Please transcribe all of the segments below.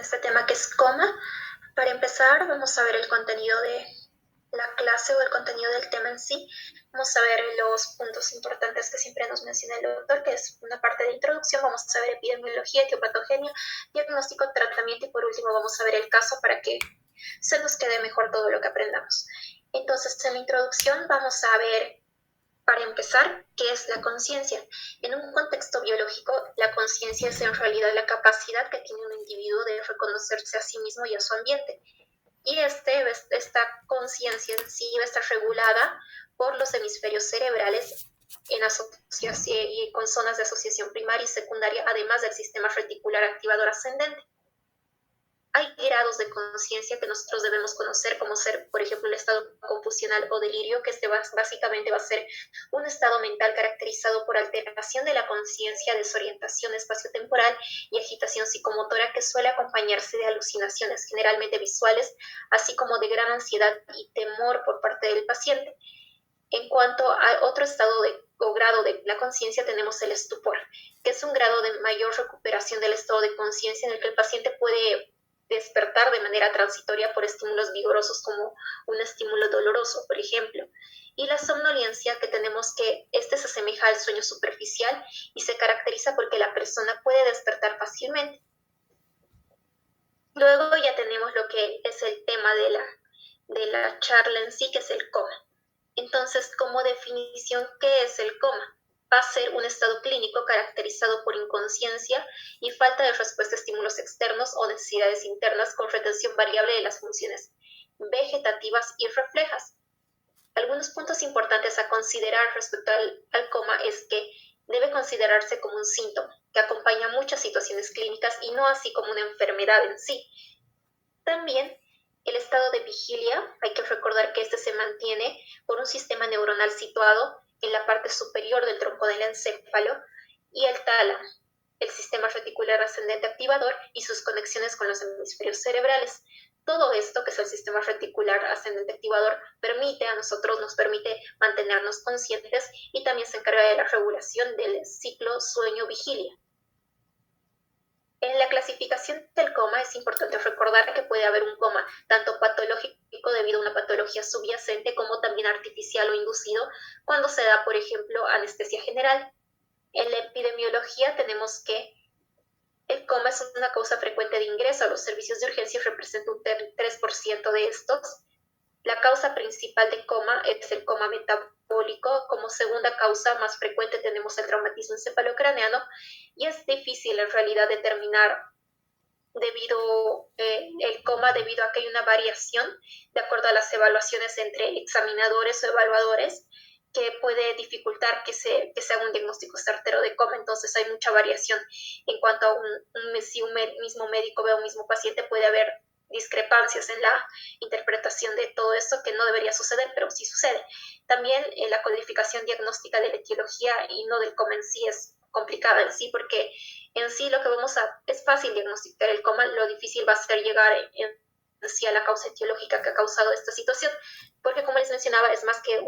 este tema que es coma. Para empezar, vamos a ver el contenido de la clase o el contenido del tema en sí. Vamos a ver los puntos importantes que siempre nos menciona el doctor, que es una parte de introducción. Vamos a ver epidemiología, etiopatogenia, diagnóstico, tratamiento y por último vamos a ver el caso para que se nos quede mejor todo lo que aprendamos. Entonces, en la introducción vamos a ver, para empezar, ¿qué es la conciencia? En un contexto biológico, la conciencia es en realidad la capacidad que tiene un individuo de reconocerse a sí mismo y a su ambiente. Y esta conciencia en sí va a estar regulada por los hemisferios cerebrales en asociación y con zonas de asociación primaria y secundaria, además del sistema reticular activador ascendente. Hay grados de conciencia que nosotros debemos conocer, como ser, por ejemplo, el estado confusional o delirio, que básicamente va a ser un estado mental caracterizado por alteración de la conciencia, desorientación espaciotemporal y agitación psicomotora que suele acompañarse de alucinaciones, generalmente visuales, así como de gran ansiedad y temor por parte del paciente. En cuanto a otro estado o grado de la conciencia, tenemos el estupor, que es un grado de mayor recuperación del estado de conciencia en el que el paciente puede despertar de manera transitoria por estímulos vigorosos como un estímulo doloroso, por ejemplo. Y la somnolencia, que tenemos que se asemeja al sueño superficial y se caracteriza porque la persona puede despertar fácilmente. Luego ya tenemos lo que es el tema de la charla en sí, que es el coma. Entonces, como definición, ¿qué es el coma? Va a ser un estado clínico caracterizado por inconsciencia y falta de respuesta a estímulos externos o necesidades internas con retención variable de las funciones vegetativas y reflejas. Algunos puntos importantes a considerar respecto al coma es que debe considerarse como un síntoma que acompaña muchas situaciones clínicas y no así como una enfermedad en sí. También el estado de vigilia, hay que recordar que este se mantiene por un sistema neuronal situado en la parte superior del tronco del encéfalo y el tálamo, el sistema reticular ascendente activador y sus conexiones con los hemisferios cerebrales. Todo esto, que es el sistema reticular ascendente activador, nos permite mantenernos conscientes y también se encarga de la regulación del ciclo sueño-vigilia. En la clasificación del coma es importante recordar que puede haber un coma tanto patológico debido a una patología subyacente como también artificial o inducido cuando se da, por ejemplo, anestesia general. En la epidemiología tenemos que el coma es una causa frecuente de ingreso a los servicios de urgencia y representa un 3% de estos. La causa principal de coma es el coma metabólico. Como segunda causa más frecuente tenemos el traumatismo encefalocraneano y es difícil en realidad determinar el coma debido a que hay una variación de acuerdo a las evaluaciones entre examinadores o evaluadores que puede dificultar que se haga un diagnóstico certero de coma. Entonces hay mucha variación en cuanto a si un mismo médico ve a un mismo paciente, puede haber discrepancias en la interpretación de todo esto, que no debería suceder, pero sí sucede. También la codificación diagnóstica de la etiología y no del coma en sí es complicada en sí, porque en sí lo que es fácil diagnosticar el coma, lo difícil va a ser llegar en sí a la causa etiológica que ha causado esta situación, porque como les mencionaba, es más que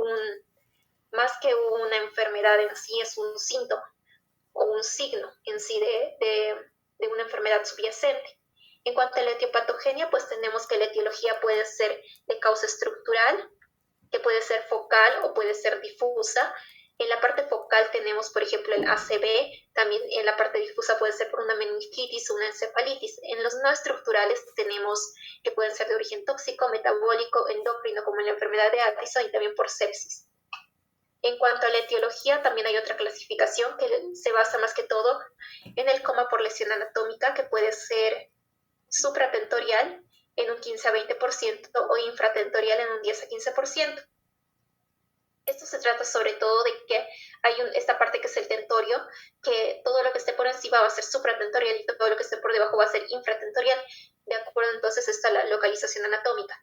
una enfermedad en sí, es un síntoma o un signo en sí de una enfermedad subyacente. En cuanto a la etiopatogenia, pues tenemos que la etiología puede ser de causa estructural, que puede ser focal o puede ser difusa. En la parte focal tenemos, por ejemplo, el ACV, también en la parte difusa puede ser por una meningitis o una encefalitis. En los no estructurales tenemos que pueden ser de origen tóxico, metabólico, endocrino, como en la enfermedad de Addison y también por sepsis. En cuanto a la etiología, también hay otra clasificación que se basa más que todo en el coma por lesión anatómica, que puede ser supratentorial en un 15 a 20% o infratentorial en un 10 a 15%. Esto se trata sobre todo de que hay esta parte que es el tentorio, que todo lo que esté por encima va a ser supratentorial y todo lo que esté por debajo va a ser infratentorial, de acuerdo entonces está la localización anatómica.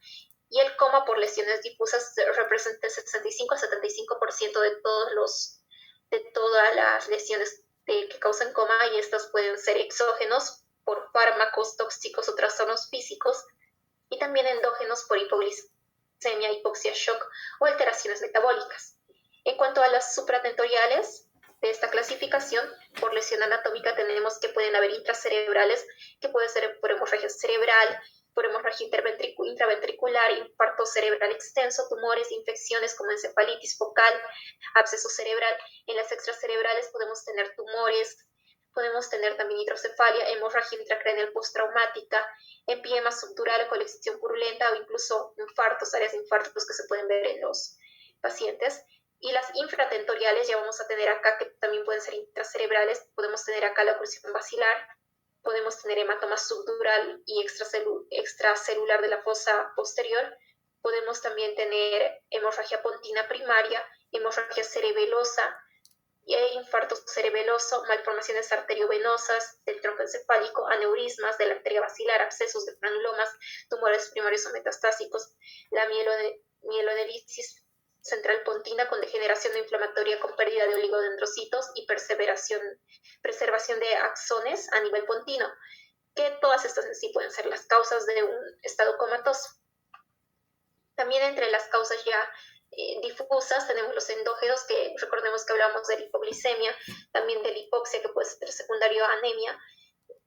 Y el coma por lesiones difusas representa el 65 a 75% de todas las lesiones que causan coma, y estos pueden ser exógenos por fármacos tóxicos o trastornos físicos, y también endógenos por hipoglicemia, hipoxia, shock o alteraciones metabólicas. En cuanto a las supratentoriales de esta clasificación, por lesión anatómica tenemos que pueden haber intracerebrales, que puede ser por hemorragia cerebral, por hemorragia intraventricular, infarto cerebral extenso, tumores, infecciones como encefalitis focal, absceso cerebral. En las extracerebrales podemos tener tumores, podemos tener también hidrocefalia, hemorragia intracraneal postraumática, empiema subdural, colección purulenta o incluso infartos, áreas de infartos que se pueden ver en los pacientes. Y las infratentoriales ya vamos a tener acá, que también pueden ser intracerebrales, podemos tener acá la oclusión basilar, podemos tener hematoma subdural y extracelular de la fosa posterior, podemos también tener hemorragia pontina primaria, hemorragia cerebelosa, infarto cerebeloso, malformaciones arteriovenosas del tronco encefálico, aneurismas de la arteria basilar, abscesos de granulomas, tumores primarios o metastásicos, la mielodelisis central pontina con degeneración inflamatoria con pérdida de oligodendrocitos y preservación de axones a nivel pontino, que todas estas en sí pueden ser las causas de un estado comatoso. También entre las causas ya difusas tenemos los endógenos, que recordemos que hablamos de la hipoglicemia, también de la hipoxia, que puede ser secundario a anemia,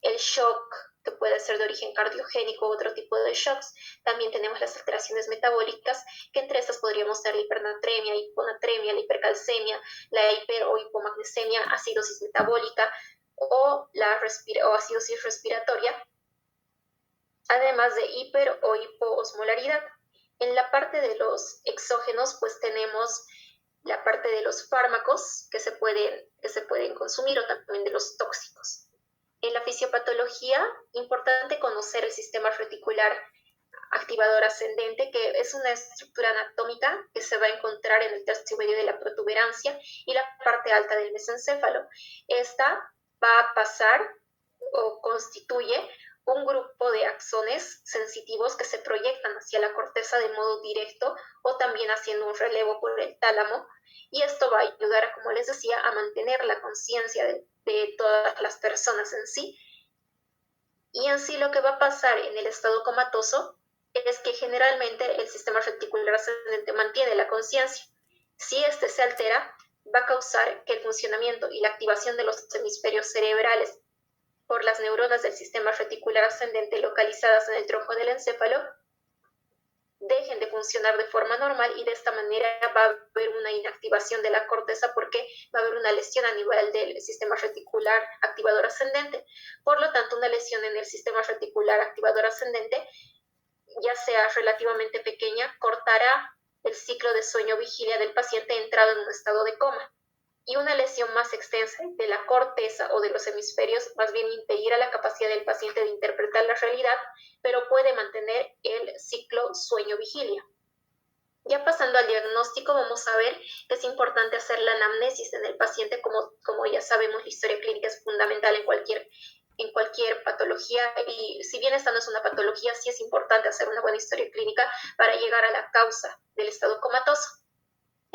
el shock, que puede ser de origen cardiogénico u otro tipo de shocks. También tenemos las alteraciones metabólicas, que entre estas podríamos tener la hipernatremia, hiponatremia, la hipercalcemia, la hiper o hipomagnesemia, acidosis metabólica o acidosis respiratoria, además de hiper o hipoosmolaridad. En la parte de los exógenos, pues tenemos la parte de los fármacos que se pueden consumir o también de los tóxicos. En la fisiopatología, importante conocer el sistema reticular activador ascendente, que es una estructura anatómica que se va a encontrar en el tercio medio de la protuberancia y la parte alta del mesencéfalo. Esta va a pasar o constituye un grupo de axones sensitivos que se proyectan hacia la corteza de modo directo o también haciendo un relevo por el tálamo, y esto va a ayudar, como les decía, a mantener la conciencia de todas las personas en sí. Y en sí lo que va a pasar en el estado comatoso es que generalmente el sistema reticular ascendente mantiene la conciencia. Si este se altera, va a causar que el funcionamiento y la activación de los hemisferios cerebrales por las neuronas del sistema reticular ascendente localizadas en el tronco del encéfalo dejen de funcionar de forma normal, y de esta manera va a haber una inactivación de la corteza porque va a haber una lesión a nivel del sistema reticular activador ascendente. Por lo tanto, una lesión en el sistema reticular activador ascendente, ya sea relativamente pequeña, cortará el ciclo de sueño-vigilia del paciente entrado en un estado de coma. Y una lesión más extensa de la corteza o de los hemisferios más bien impedirá la capacidad del paciente de interpretar la realidad, pero puede mantener el ciclo sueño-vigilia. Ya pasando al diagnóstico, vamos a ver que es importante hacer la anamnesis en el paciente. Como ya sabemos, la historia clínica es fundamental en cualquier patología, y si bien esta no es una patología, sí es importante hacer una buena historia clínica para llegar a la causa del estado comatoso.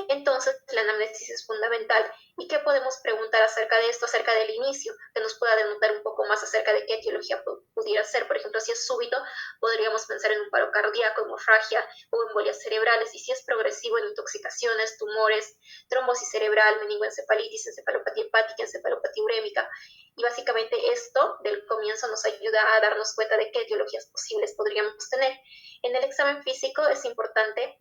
Entonces, la anamnesis es fundamental. ¿Y qué podemos preguntar acerca de esto, acerca del inicio, que nos pueda denotar un poco más acerca de qué etiología pudiera ser? Por ejemplo, si es súbito, podríamos pensar en un paro cardíaco, hemorragia o embolias cerebrales, y si es progresivo, en intoxicaciones, tumores, trombosis cerebral, meningoencefalitis, encefalopatía hepática, encefalopatía urémica. Y básicamente esto del comienzo nos ayuda a darnos cuenta de qué etiologías posibles podríamos tener. En el examen físico es importante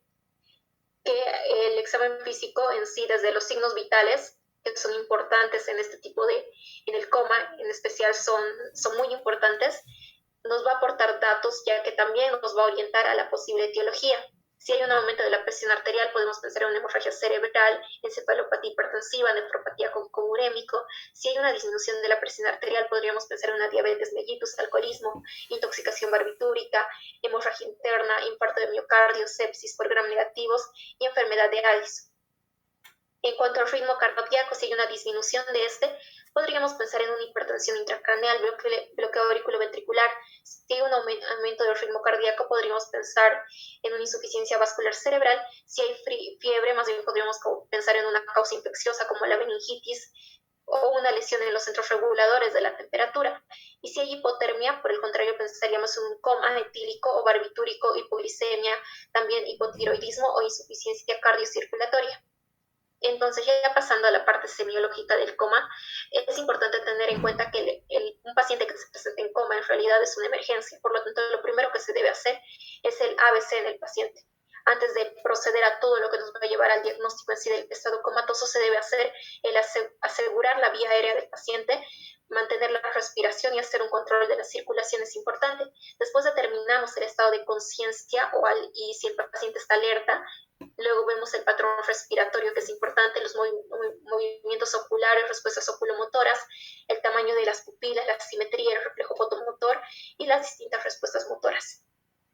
que el examen físico en sí, desde los signos vitales, que son importantes en este tipo en el coma en especial, son muy importantes, nos va a aportar datos, ya que también nos va a orientar a la posible etiología. Si hay un aumento de la presión arterial, podemos pensar en una hemorragia cerebral, encefalopatía hipertensiva, nefropatía con urémico. Si hay una disminución de la presión arterial, podríamos pensar en una diabetes mellitus, alcoholismo, intoxicación barbitúrica, hemorragia interna, infarto de miocardio, sepsis por gram negativos y enfermedad de Addison. En cuanto al ritmo cardíaco, si hay una disminución de este, podríamos pensar en una hipertensión intracraneal, bloqueo auriculoventricular. Si hay un aumento del ritmo cardíaco, podríamos pensar en una insuficiencia vascular cerebral. Si hay fiebre, más bien podríamos pensar en una causa infecciosa como la meningitis o una lesión en los centros reguladores de la temperatura. Y si hay hipotermia, por el contrario, pensaríamos en un coma etílico o barbitúrico, hipoglicemia, también hipotiroidismo o insuficiencia cardiocirculatoria. Entonces, ya pasando a la parte semiológica del coma, es importante en cuenta que un paciente que se presenta en coma en realidad es una emergencia. Por lo tanto, lo primero que se debe hacer es el ABC en el paciente. Antes de proceder a todo lo que nos va a llevar al diagnóstico en sí del estado comatoso, se debe hacer el asegurar la vía aérea del paciente, mantener la respiración y hacer un control de la circulación es importante. Después determinamos el estado de conciencia y si el paciente está alerta. Luego vemos el patrón respiratorio, que es importante, los movimientos oculares, respuestas oculomotoras, el tamaño de las pupilas, la simetría, el reflejo fotomotor y las distintas respuestas motoras.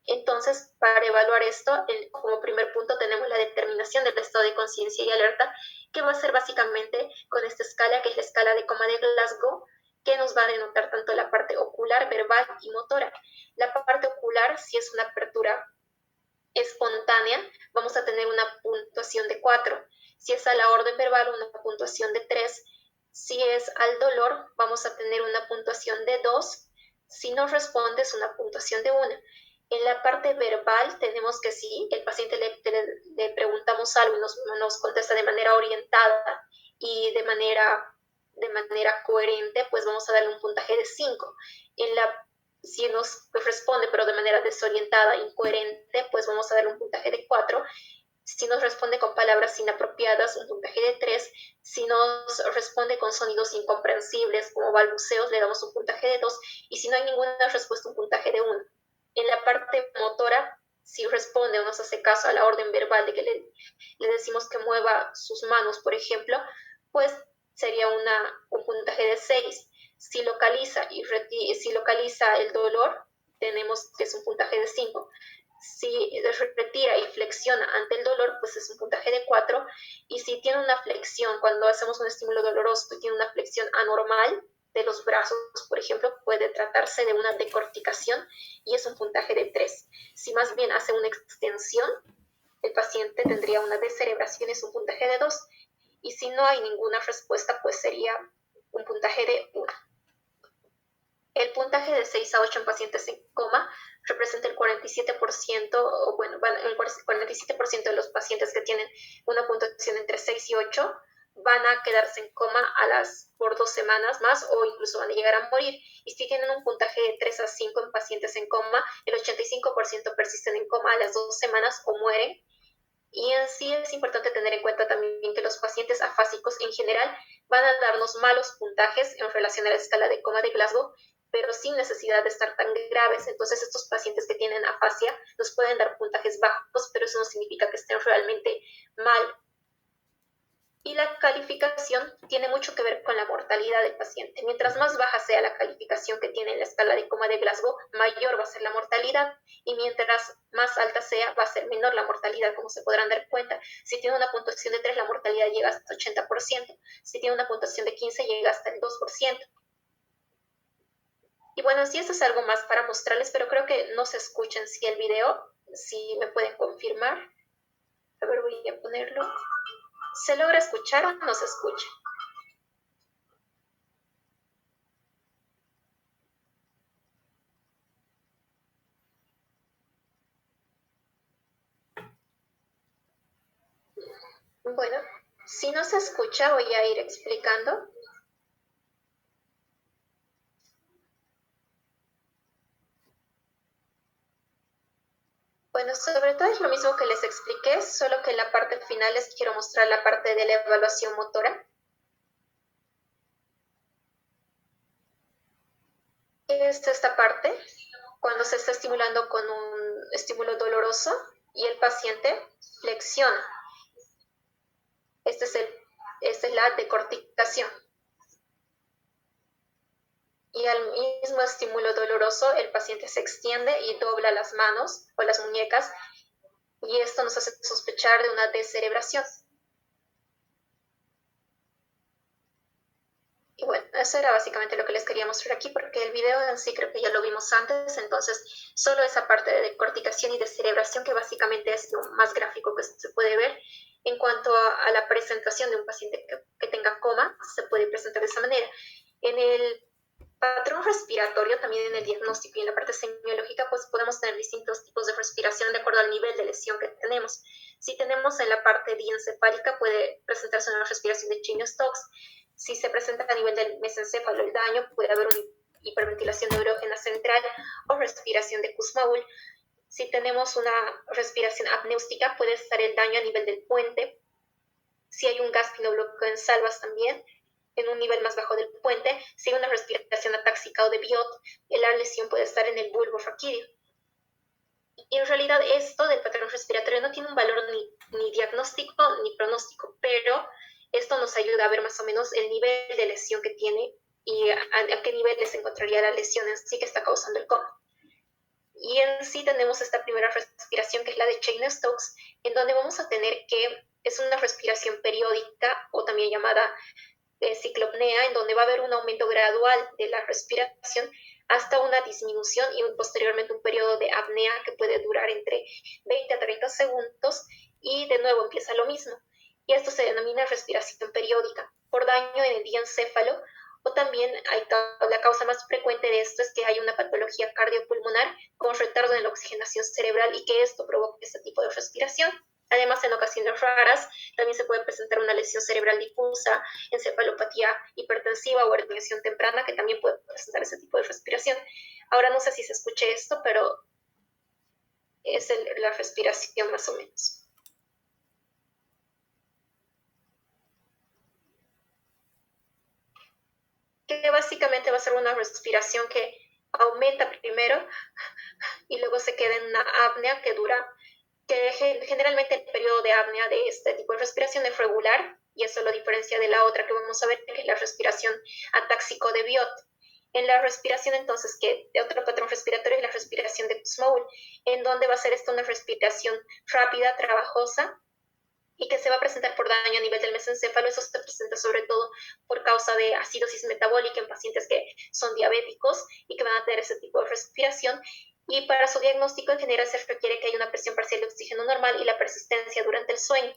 Entonces, para evaluar esto, como primer punto tenemos la determinación del estado de conciencia y alerta, que va a ser básicamente con esta escala, que es la escala de coma de Glasgow, que nos va a denotar tanto la parte ocular, verbal y motora. La parte ocular, si es una apertura espontánea, vamos a tener una puntuación de 4. Si es a la orden verbal, una puntuación de 3. Si es al dolor, vamos a tener una puntuación de 2. Si no responde, es una puntuación de 1. En la parte verbal tenemos que si el paciente le preguntamos algo y nos contesta de manera orientada y de manera coherente, pues vamos a darle un puntaje de 5. Si nos responde pero de manera desorientada, incoherente, pues vamos a darle un puntaje de 4. Si nos responde con palabras inapropiadas, un puntaje de 3. Si nos responde con sonidos incomprensibles como balbuceos, le damos un puntaje de 2. Y si no hay ninguna respuesta, un puntaje de 1. En la parte motora, si responde o nos hace caso a la orden verbal de que le decimos que mueva sus manos, por ejemplo, pues sería un puntaje de 6. Si localiza el dolor, tenemos que es un puntaje de 5. Si retira y flexiona ante el dolor, pues es un puntaje de 4. Y si tiene una flexión, cuando hacemos un estímulo doloroso y tiene una flexión anormal de los brazos, por ejemplo, puede tratarse de una decorticación y es un puntaje de 3. Si más bien hace una extensión, el paciente tendría una descerebración, es un puntaje de 2. Y si no hay ninguna respuesta, pues sería un puntaje de 1. El puntaje de 6 a 8 en pacientes en coma representa el 47%, el 47% de los pacientes que tienen una puntuación entre 6 y 8 van a quedarse en coma por 2 semanas más o incluso van a llegar a morir. Y si tienen un puntaje de 3 a 5 en pacientes en coma, el 85% persisten en coma a las 2 semanas o mueren. Y en sí es importante tener en cuenta también que los pacientes afásicos en general van a darnos malos puntajes en relación a la escala de coma de Glasgow, pero sin necesidad de estar tan graves. Entonces estos pacientes que tienen afasia nos pueden dar puntajes bajos, pero eso no significa que estén realmente mal. Y la calificación tiene mucho que ver con la mortalidad del paciente. Mientras más baja sea la calificación que tiene en la escala de coma de Glasgow, mayor va a ser la mortalidad. Y mientras más alta sea, va a ser menor la mortalidad, como se podrán dar cuenta. Si tiene una puntuación de 3, la mortalidad llega hasta 80%. Si tiene una puntuación de 15, llega hasta el 2%. Y bueno, sí, esto es algo más para mostrarles, pero creo que no se escucha en sí el video. Si me pueden confirmar. A ver, voy a ponerlo. ¿Se logra escuchar o no se escucha? Bueno, si no se escucha, voy a ir explicando. Bueno, sobre todo es lo mismo que les expliqué, solo que en la parte final les quiero mostrar la parte de la evaluación motora. Esta parte, cuando se está estimulando con un estímulo doloroso y el paciente flexiona. Esta es la decorticación. Y al mismo estímulo doloroso, el paciente se extiende y dobla las manos o las muñecas, y esto nos hace sospechar de una descerebración. Y bueno, eso era básicamente lo que les quería mostrar aquí, porque el video en sí creo que ya lo vimos antes, entonces solo esa parte de decorticación y descerebración, que básicamente es lo más gráfico que se puede ver. En cuanto a la presentación de un paciente que tenga coma, se puede presentar de esa manera. En el patrón respiratorio, también en el diagnóstico y en la parte semiológica, pues podemos tener distintos tipos de respiración de acuerdo al nivel de lesión que tenemos. Si tenemos en la parte diencefálica, puede presentarse una respiración de Cheyne-Stokes. Si se presenta a nivel del mesencéfalo el daño, puede haber una hiperventilación neurógena central o respiración de Kussmaul. Si tenemos una respiración apnéustica, puede estar el daño a nivel del puente. Si hay un gas pinobloqueo en salvas también, en un nivel más bajo del puente, si hay una respiración atáxica o de Biot, la lesión puede estar en el bulbo raquídeo. Y en realidad esto del patrón respiratorio no tiene un valor ni diagnóstico ni pronóstico, pero esto nos ayuda a ver más o menos el nivel de lesión que tiene y a qué nivel se encontraría la lesión en sí que está causando el coma. Y en sí tenemos esta primera respiración, que es la de Cheyne-Stokes, en donde vamos a tener que es una respiración periódica o también llamada ciclopnea, en donde va a haber un aumento gradual de la respiración hasta una disminución y posteriormente un periodo de apnea que puede durar entre 20 a 30 segundos y de nuevo empieza lo mismo. Y esto se denomina respiración periódica por daño en el diencéfalo, o también la causa más frecuente de esto es que hay una patología cardiopulmonar con retardo en la oxigenación cerebral y que esto provoca este tipo de respiración. Además, en ocasiones raras, también se puede presentar una lesión cerebral difusa, encefalopatía hipertensiva o arritmia temprana, que también puede presentar ese tipo de respiración. Ahora, no sé si se escuche esto, pero es la respiración más o menos. Que básicamente va a ser una respiración que aumenta primero y luego se queda en una apnea que dura, que generalmente el periodo de apnea de este tipo de respiración es regular, y eso lo diferencia de la otra que vamos a ver, que es la respiración atáxico de Biot. En la respiración, entonces, que de otro patrón respiratorio es la respiración de Kussmaul, en donde va a ser esto una respiración rápida, trabajosa, y que se va a presentar por daño a nivel del mesencéfalo. Eso se presenta sobre todo por causa de acidosis metabólica en pacientes que son diabéticos y que van a tener ese tipo de respiración. Y para su diagnóstico en general se requiere que haya una presión parcial de oxígeno normal y la persistencia durante el sueño.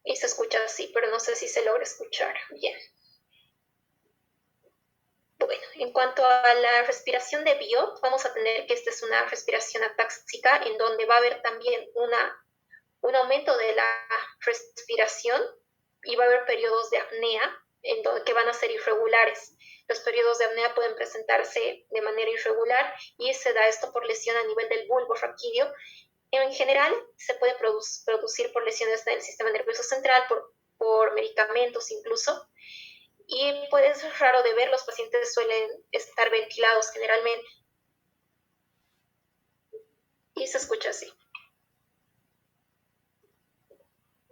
Y se escucha así, pero no sé si se logra escuchar bien. Bueno, en cuanto a la respiración de Biot, vamos a tener que esta es una respiración atáxica en donde va a haber también un aumento de la respiración y va a haber periodos de apnea que van a ser irregulares. Los periodos de apnea pueden presentarse de manera irregular y se da esto por lesión a nivel del bulbo raquídeo. En general, se puede producir por lesiones del sistema nervioso central, por medicamentos incluso, y puede ser raro de ver, los pacientes suelen estar ventilados generalmente. Y se escucha así.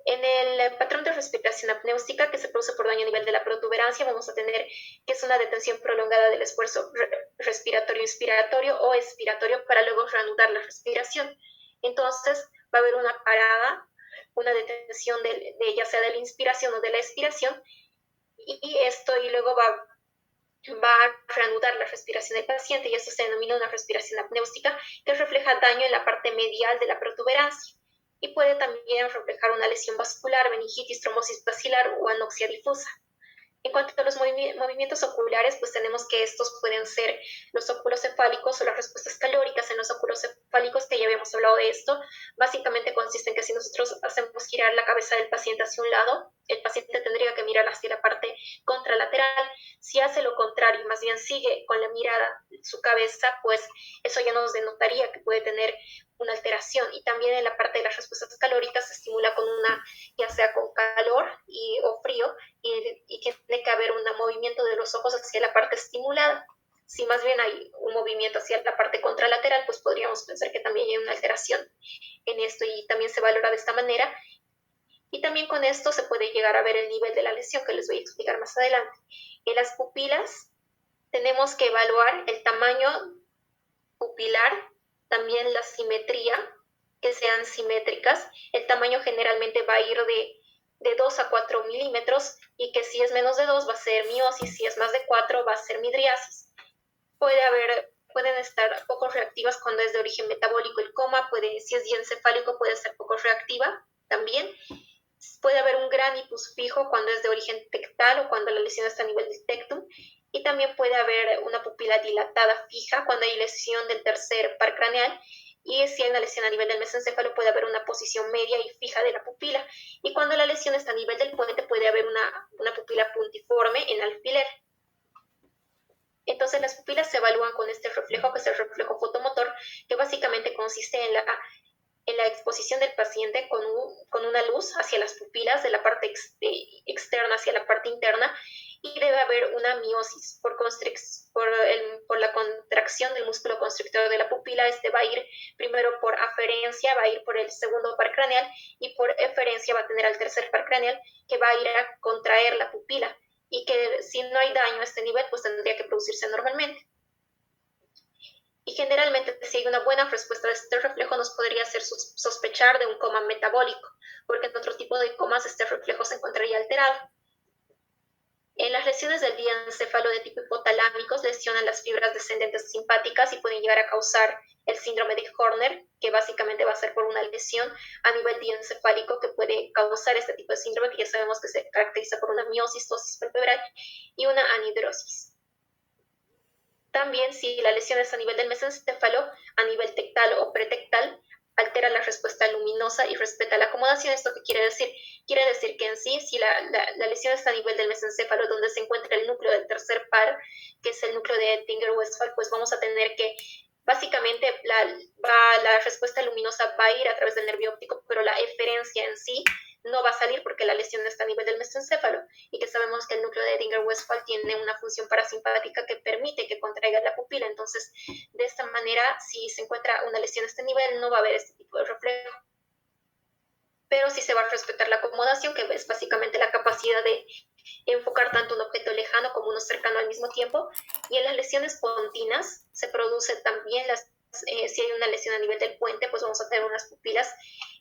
En el patrón de respiración apnéustica, que se produce por daño a nivel de la protuberancia, vamos a tener que es una detención prolongada del esfuerzo respiratorio inspiratorio o expiratorio para luego reanudar la respiración. Entonces va a haber una parada, una detención de ya sea de la inspiración o de la expiración, y esto y luego va a reanudar la respiración del paciente, y esto se denomina una respiración apnéustica que refleja daño en la parte medial de la protuberancia y puede también reflejar una lesión vascular, meningitis, trombosis basilar o anoxia difusa. En cuanto a los movimientos oculares, pues tenemos que estos pueden ser los óculos cefálicos o las respuestas calóricas en los óculos cefálicos, que ya habíamos hablado de esto. Básicamente consiste en que si nosotros hacemos girar la cabeza del paciente hacia un lado, el paciente tendría que mirar hacia la parte contralateral. Si hace lo contrario y más bien sigue con la mirada su cabeza, pues eso ya nos denotaría que puede tener una alteración. Y también en la parte de las respuestas calóricas se estimula con ya sea con calor o frío, y tiene que haber un movimiento de los ojos hacia la parte estimulada. Si más bien hay un movimiento hacia la parte contralateral, pues podríamos pensar que también hay una alteración en esto, y también se valora de esta manera. Y también con esto se puede llegar a ver el nivel de la lesión, que les voy a explicar más adelante. En las pupilas tenemos que evaluar el tamaño pupilar, también la simetría, que sean simétricas. El tamaño generalmente va a ir de 2 a 4 milímetros, y que si es menos de 2 va a ser miosis, si es más de 4 va a ser midriasis. Pueden estar poco reactivas cuando es de origen metabólico el coma, si es diencefálico puede ser poco reactiva también. Puede haber un gran ipus fijo cuando es de origen tectal o cuando la lesión está a nivel del tectum, y también puede haber una pupila dilatada fija cuando hay lesión del tercer par craneal, Y si hay una lesión a nivel del mesencéfalo, puede haber una posición media y fija de la pupila. Y cuando la lesión está a nivel del puente, puede haber una pupila puntiforme en alfiler. Entonces las pupilas se evalúan con este reflejo, que es el reflejo fotomotor, que básicamente consiste en la exposición del paciente con una luz hacia las pupilas, de la parte externa hacia la parte interna, y debe haber una miosis por la contracción del músculo constrictor de la pupila. Este va a ir primero por aferencia, va a ir por el segundo par craneal, y por eferencia va a tener al tercer par craneal, que va a ir a contraer la pupila, y que si no hay daño a este nivel, pues tendría que producirse normalmente. Y generalmente, si hay una buena respuesta de este reflejo, nos podría hacer sospechar de un coma metabólico, porque en otro tipo de comas este reflejo se encontraría alterado. En las lesiones del diencéfalo de tipo hipotalámicos lesionan las fibras descendentes simpáticas y pueden llegar a causar el síndrome de Horner, que básicamente va a ser por una lesión a nivel diencefálico que puede causar este tipo de síndrome, que ya sabemos que se caracteriza por una miosistosis palpebral y una anhidrosis. También, si la lesión es a nivel del mesencéfalo, a nivel tectal o pretectal, altera la respuesta luminosa y respeta la acomodación. ¿Esto qué quiere decir? Quiere decir que en sí, si la lesión está a nivel del mesencéfalo, donde se encuentra el núcleo del tercer par, que es el núcleo de Ettinger-Westphal, pues vamos a tener que básicamente la respuesta luminosa va a ir a través del nervio óptico, pero la eferencia en sí no va a salir porque la lesión está a nivel del mesencéfalo, y que sabemos que el núcleo de Ettinger-Westphal tiene una función parasimpática que permite que contraiga la pupila. Entonces, de esta manera, si se encuentra una lesión a este nivel, no va a haber este tipo de reflejo. Pero sí se va a respetar la acomodación, que es básicamente la capacidad de enfocar tanto un objeto lejano como uno cercano al mismo tiempo. Y en las lesiones pontinas se produce también si hay una lesión a nivel del puente, pues vamos a tener unas pupilas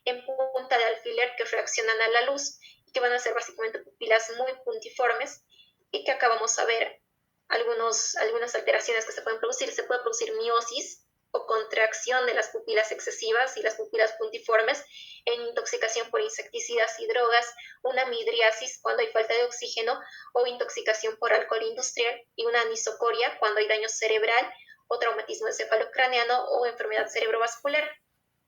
en punta de alfiler que reaccionan a la luz y que van a ser básicamente pupilas muy puntiformes, y que acá vamos a ver algunas alteraciones que se pueden producir. Se puede producir miosis o contracción de las pupilas excesivas y las pupilas puntiformes en intoxicación por insecticidas y drogas, una midriasis cuando hay falta de oxígeno o intoxicación por alcohol industrial, y una anisocoria cuando hay daño cerebral o traumatismo encefalocraneano o enfermedad cerebrovascular.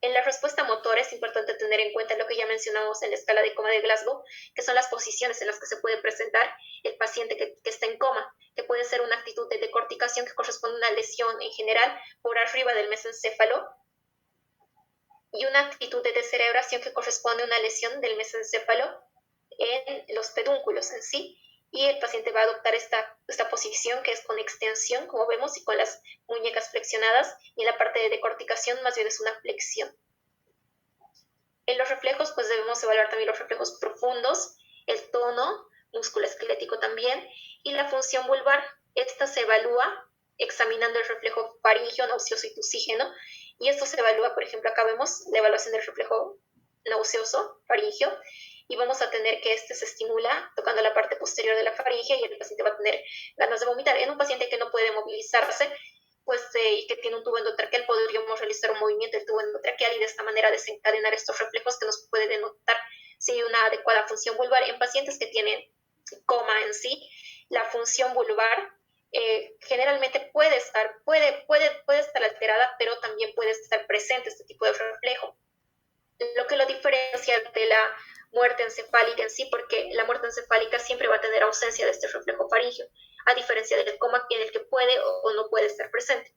En la respuesta motora es importante tener en cuenta lo que ya mencionamos en la escala de coma de Glasgow, que son las posiciones en las que se puede presentar el paciente que está en coma, que puede ser una actitud de decorticación que corresponde a una lesión en general por arriba del mesencéfalo, y una actitud de descerebración que corresponde a una lesión del mesencéfalo en los pedúnculos en sí. Y el paciente va a adoptar esta posición, que es con extensión, como vemos, y con las muñecas flexionadas, y en la parte de decorticación más bien es una flexión. En los reflejos, pues debemos evaluar también los reflejos profundos, el tono musculoesquelético también, y la función vulvar. Esta se evalúa examinando el reflejo faríngeo, nauseoso y tusígeno, y esto se evalúa, por ejemplo, acá vemos la evaluación del reflejo nauseoso faríngeo, y vamos a tener que este se estimula tocando la parte posterior de la faringe, y el paciente va a tener ganas de vomitar. En un paciente que no puede movilizarse, pues y que tiene un tubo endotraqueal, podríamos realizar un movimiento del tubo endotraqueal y de esta manera desencadenar estos reflejos que nos puede denotar si hay una adecuada función vulvar. En pacientes que tienen coma en sí, la función vulvar generalmente puede estar alterada, pero también puede estar presente este tipo de reflejo, lo que lo diferencia de la muerte encefálica en sí, porque la muerte encefálica siempre va a tener ausencia de este reflejo faríngeo, a diferencia del coma en el que puede o no puede estar presente.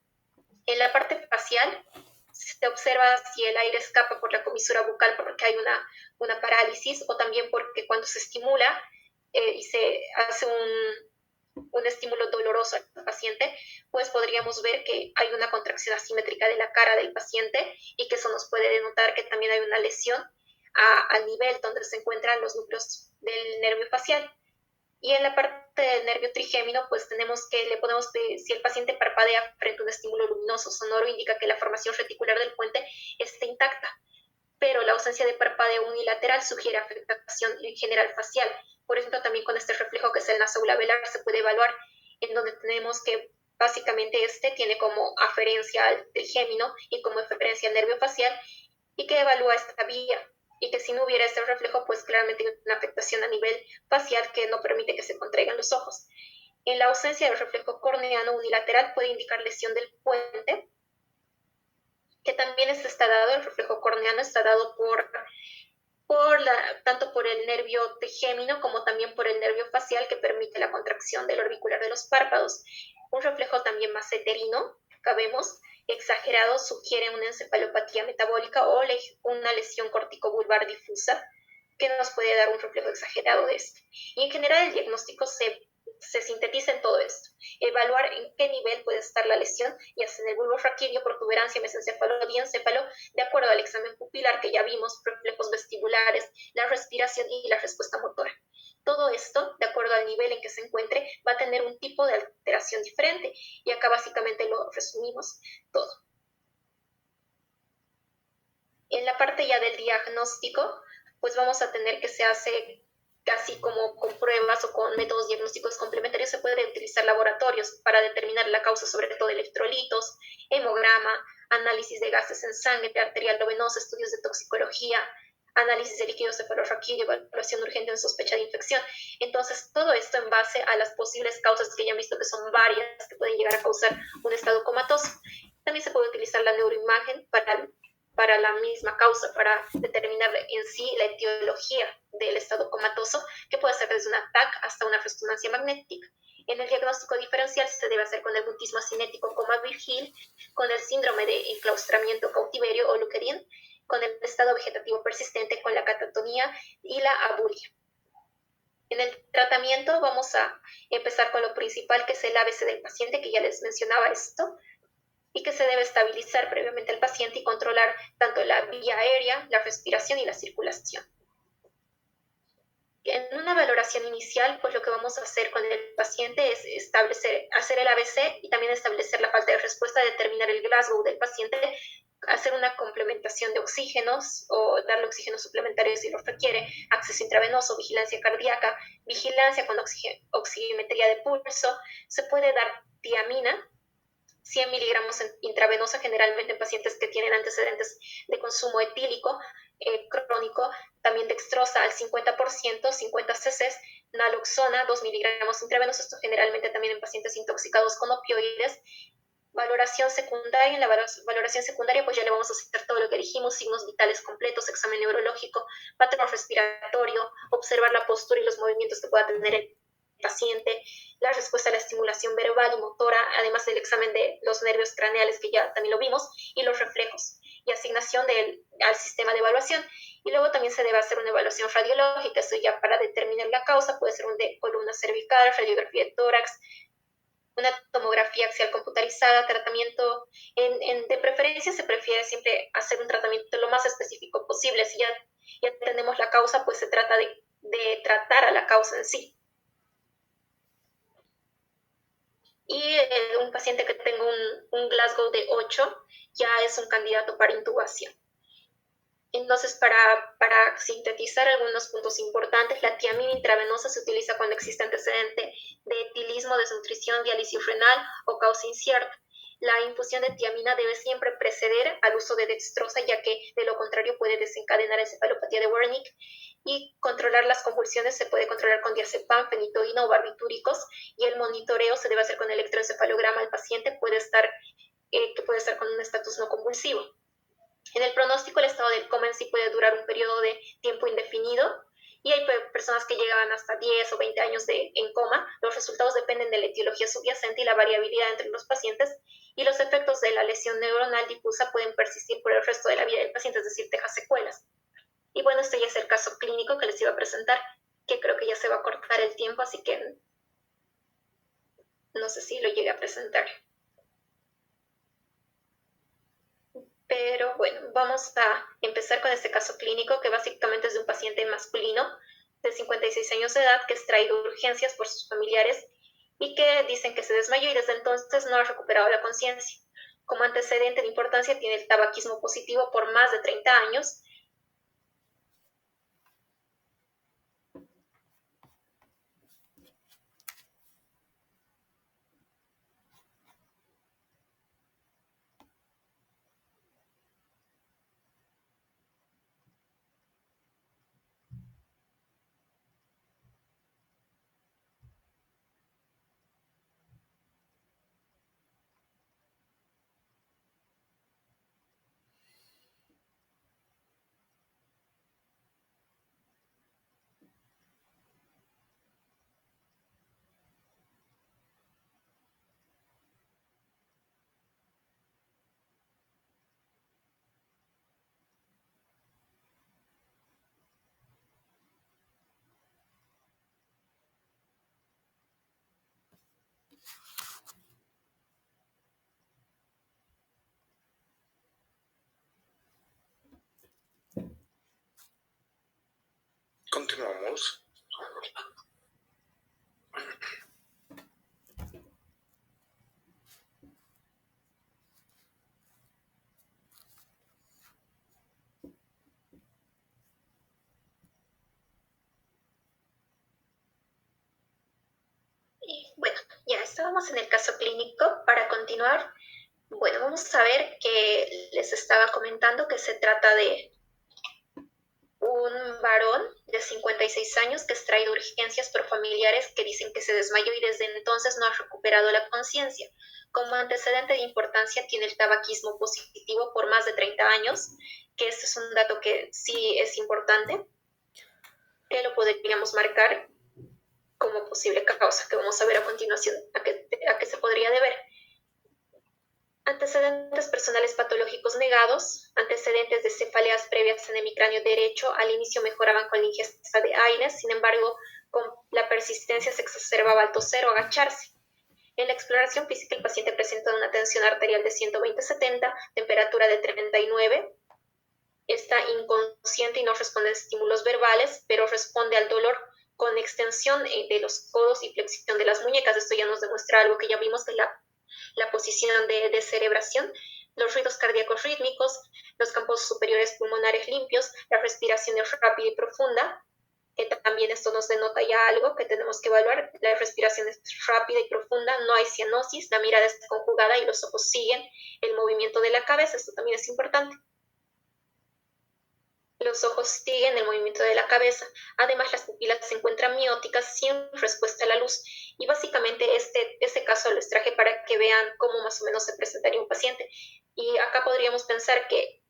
En la parte facial se observa si el aire escapa por la comisura bucal porque hay una parálisis, o también porque cuando se estimula y se hace un estímulo doloroso al paciente, pues podríamos ver que hay una contracción asimétrica de la cara del paciente, y que eso nos puede denotar que también hay una lesión al nivel donde se encuentran los núcleos del nervio facial. Y en la parte del nervio trigémino, pues tenemos que le podemos pedir, si el paciente parpadea frente a un estímulo luminoso sonoro, indica que la formación reticular del puente está intacta, pero la ausencia de parpadeo unilateral sugiere afectación en general facial. Por ejemplo, también con este reflejo que es el nasolabelar se puede evaluar, en donde tenemos que básicamente este tiene como aferencia al trigémino y como eferencia al nervio facial, y que evalúa esta vía, y que si no hubiera este reflejo, pues claramente hay una afectación a nivel facial que no permite que se contraigan los ojos. En la ausencia del reflejo corneano unilateral puede indicar lesión del puente, que también está dado, el reflejo corneano está dado tanto por el nervio trigémino como también por el nervio facial que permite la contracción del orbicular de los párpados. Un reflejo también más heterino, cabemos, exagerado, sugiere una encefalopatía metabólica o una lesión corticobulbar difusa que nos puede dar un reflejo exagerado de esto. Y en general el diagnóstico se sintetiza en todo esto. Evaluar en qué nivel puede estar la lesión, ya sea en el bulbo raquídeo, protuberancia, mesencéfalo, diencéfalo, de acuerdo al examen pupilar que ya vimos, reflejos vestibulares, la respiración y la respuesta motora. Todo esto, de acuerdo al nivel en que se encuentre, va a tener un tipo de alteración diferente. Y acá básicamente lo resumimos todo. En la parte ya del diagnóstico, pues vamos a tener que se hace casi como con pruebas o con métodos diagnósticos complementarios, se pueden utilizar laboratorios para determinar la causa, sobre todo electrolitos, hemograma, análisis de gases en sangre, arterial o venosa, estudios de toxicología, análisis de líquidos cefalorraquídeo, evaluación urgente en sospecha de infección. Entonces, todo esto en base a las posibles causas que ya han visto que son varias, que pueden llegar a causar un estado comatoso. También se puede utilizar la neuroimagen para la misma causa, para determinar en sí la etiología del estado comatoso, que puede ser desde un TAC hasta una resonancia magnética. En el diagnóstico diferencial se debe hacer con el mutismo cinético coma virgil, con el síndrome de enclaustramiento cautiverio o Lukerian, con el estado vegetativo persistente, con la catatonía y la abulia. En el tratamiento vamos a empezar con lo principal, que es el ABC del paciente, que ya les mencionaba esto, y que se debe estabilizar previamente al paciente y controlar tanto la vía aérea, la respiración y la circulación. En una valoración inicial, pues lo que vamos a hacer con el paciente es hacer el ABC y también establecer la falta de respuesta, determinar el Glasgow del paciente, hacer una complementación de oxígenos o darle oxígeno suplementario si lo requiere, acceso intravenoso, vigilancia cardíaca, vigilancia con oximetría de pulso. Se puede dar tiamina, 100 miligramos intravenosa, generalmente en pacientes que tienen antecedentes de consumo etílico crónico, también dextrosa al 50%, 50 cc, naloxona, 2 miligramos intravenosa, esto generalmente también en pacientes intoxicados con opioides. Valoración secundaria, en la valoración secundaria pues ya le vamos a hacer todo lo que dijimos, signos vitales completos, examen neurológico, patrón respiratorio, observar la postura y los movimientos que pueda tener el paciente, la respuesta a la estimulación verbal y motora, además del examen de los nervios craneales que ya también lo vimos, y los reflejos, y asignación al sistema de evaluación. Y luego también se debe hacer una evaluación radiológica, eso ya para determinar la causa, puede ser un de columna cervical, radiografía de tórax, una tomografía axial computarizada, tratamiento, de preferencia se prefiere siempre hacer un tratamiento lo más específico posible. Si ya tenemos la causa, pues se trata de tratar a la causa en sí. Y un paciente que tenga un Glasgow de 8 ya es un candidato para intubación. Entonces, para sintetizar algunos puntos importantes, la tiamina intravenosa se utiliza cuando existe antecedente de etilismo, desnutrición, diálisis renal o causa incierta. La infusión de tiamina debe siempre preceder al uso de dextrosa, ya que de lo contrario puede desencadenar encefalopatía de Wernicke. Y controlar las convulsiones se puede controlar con diazepam, fenitoína o barbitúricos, y el monitoreo se debe hacer con electroencefalograma. El paciente que puede estar con un estatus no convulsivo. En el pronóstico, el estado del coma en sí puede durar un periodo de tiempo indefinido y hay personas que llegan hasta 10 o 20 años en coma. Los resultados dependen de la etiología subyacente y la variabilidad entre los pacientes, y los efectos de la lesión neuronal difusa pueden persistir por el resto de la vida del paciente, es decir, deja secuelas. Y bueno, este ya es el caso clínico que les iba a presentar, que creo que ya se va a cortar el tiempo, así que no sé si lo llegue a presentar. Pero bueno, vamos a empezar con este caso clínico, que básicamente es de un paciente masculino de 56 años de edad que es traído de urgencias por sus familiares y que dicen que se desmayó y desde entonces no ha recuperado la conciencia. Como antecedente de importancia tiene el tabaquismo positivo por más de 30 años. Continuamos. Bueno, ya estábamos en el caso clínico. Para continuar, bueno, vamos a ver que les estaba comentando que se trata de un varón de 56 años que es traído a urgencias por familiares que dicen que se desmayó y desde entonces no ha recuperado la conciencia. Como antecedente de importancia tiene el tabaquismo positivo por más de 30 años, que este es un dato que sí es importante, que lo podríamos marcar como posible causa, que vamos a ver a continuación a qué se podría deber. Antecedentes personales patológicos negados, antecedentes de cefaleas previas en hemicráneo derecho, al inicio mejoraban con la ingesta de aire, sin embargo, con la persistencia se exacerbaba al toser o agacharse. En la exploración física el paciente presenta una tensión arterial de 120/70, temperatura de 39, está inconsciente y no responde a estímulos verbales, pero responde al dolor con extensión de los codos y flexión de las muñecas. Esto ya nos demuestra algo que ya vimos, que la posición de descerebración, los ruidos cardíacos rítmicos, los campos superiores pulmonares limpios, la respiración es rápida y profunda, que también esto nos denota ya algo que tenemos que evaluar. La respiración es rápida y profunda, no hay cianosis, la mirada está conjugada y los ojos siguen el movimiento de la cabeza, esto también es importante. Los ojos siguen el movimiento de la cabeza. Además, las pupilas se encuentran mióticas sin respuesta a la luz. Y básicamente este caso lo traje para que vean cómo más o menos se presentaría un paciente. Y acá podríamos pensar que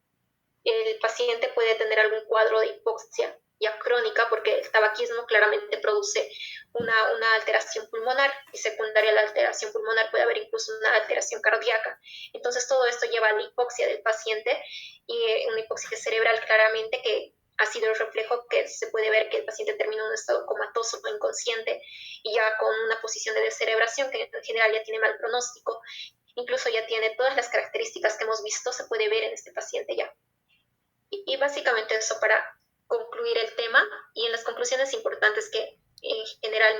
el paciente puede tener algún cuadro de hipoxia ya crónica, porque el tabaquismo claramente produce una alteración pulmonar, y secundaria a la alteración pulmonar puede haber incluso una alteración cardíaca. Entonces todo esto lleva a la hipoxia del paciente, y una hipoxia cerebral claramente que ha sido el reflejo que se puede ver que el paciente termina en un estado comatoso o inconsciente, y ya con una posición de descerebración que en general ya tiene mal pronóstico, incluso ya tiene todas las características que hemos visto, se puede ver en este paciente ya. Y básicamente eso para concluir el tema, y en las conclusiones importantes que en general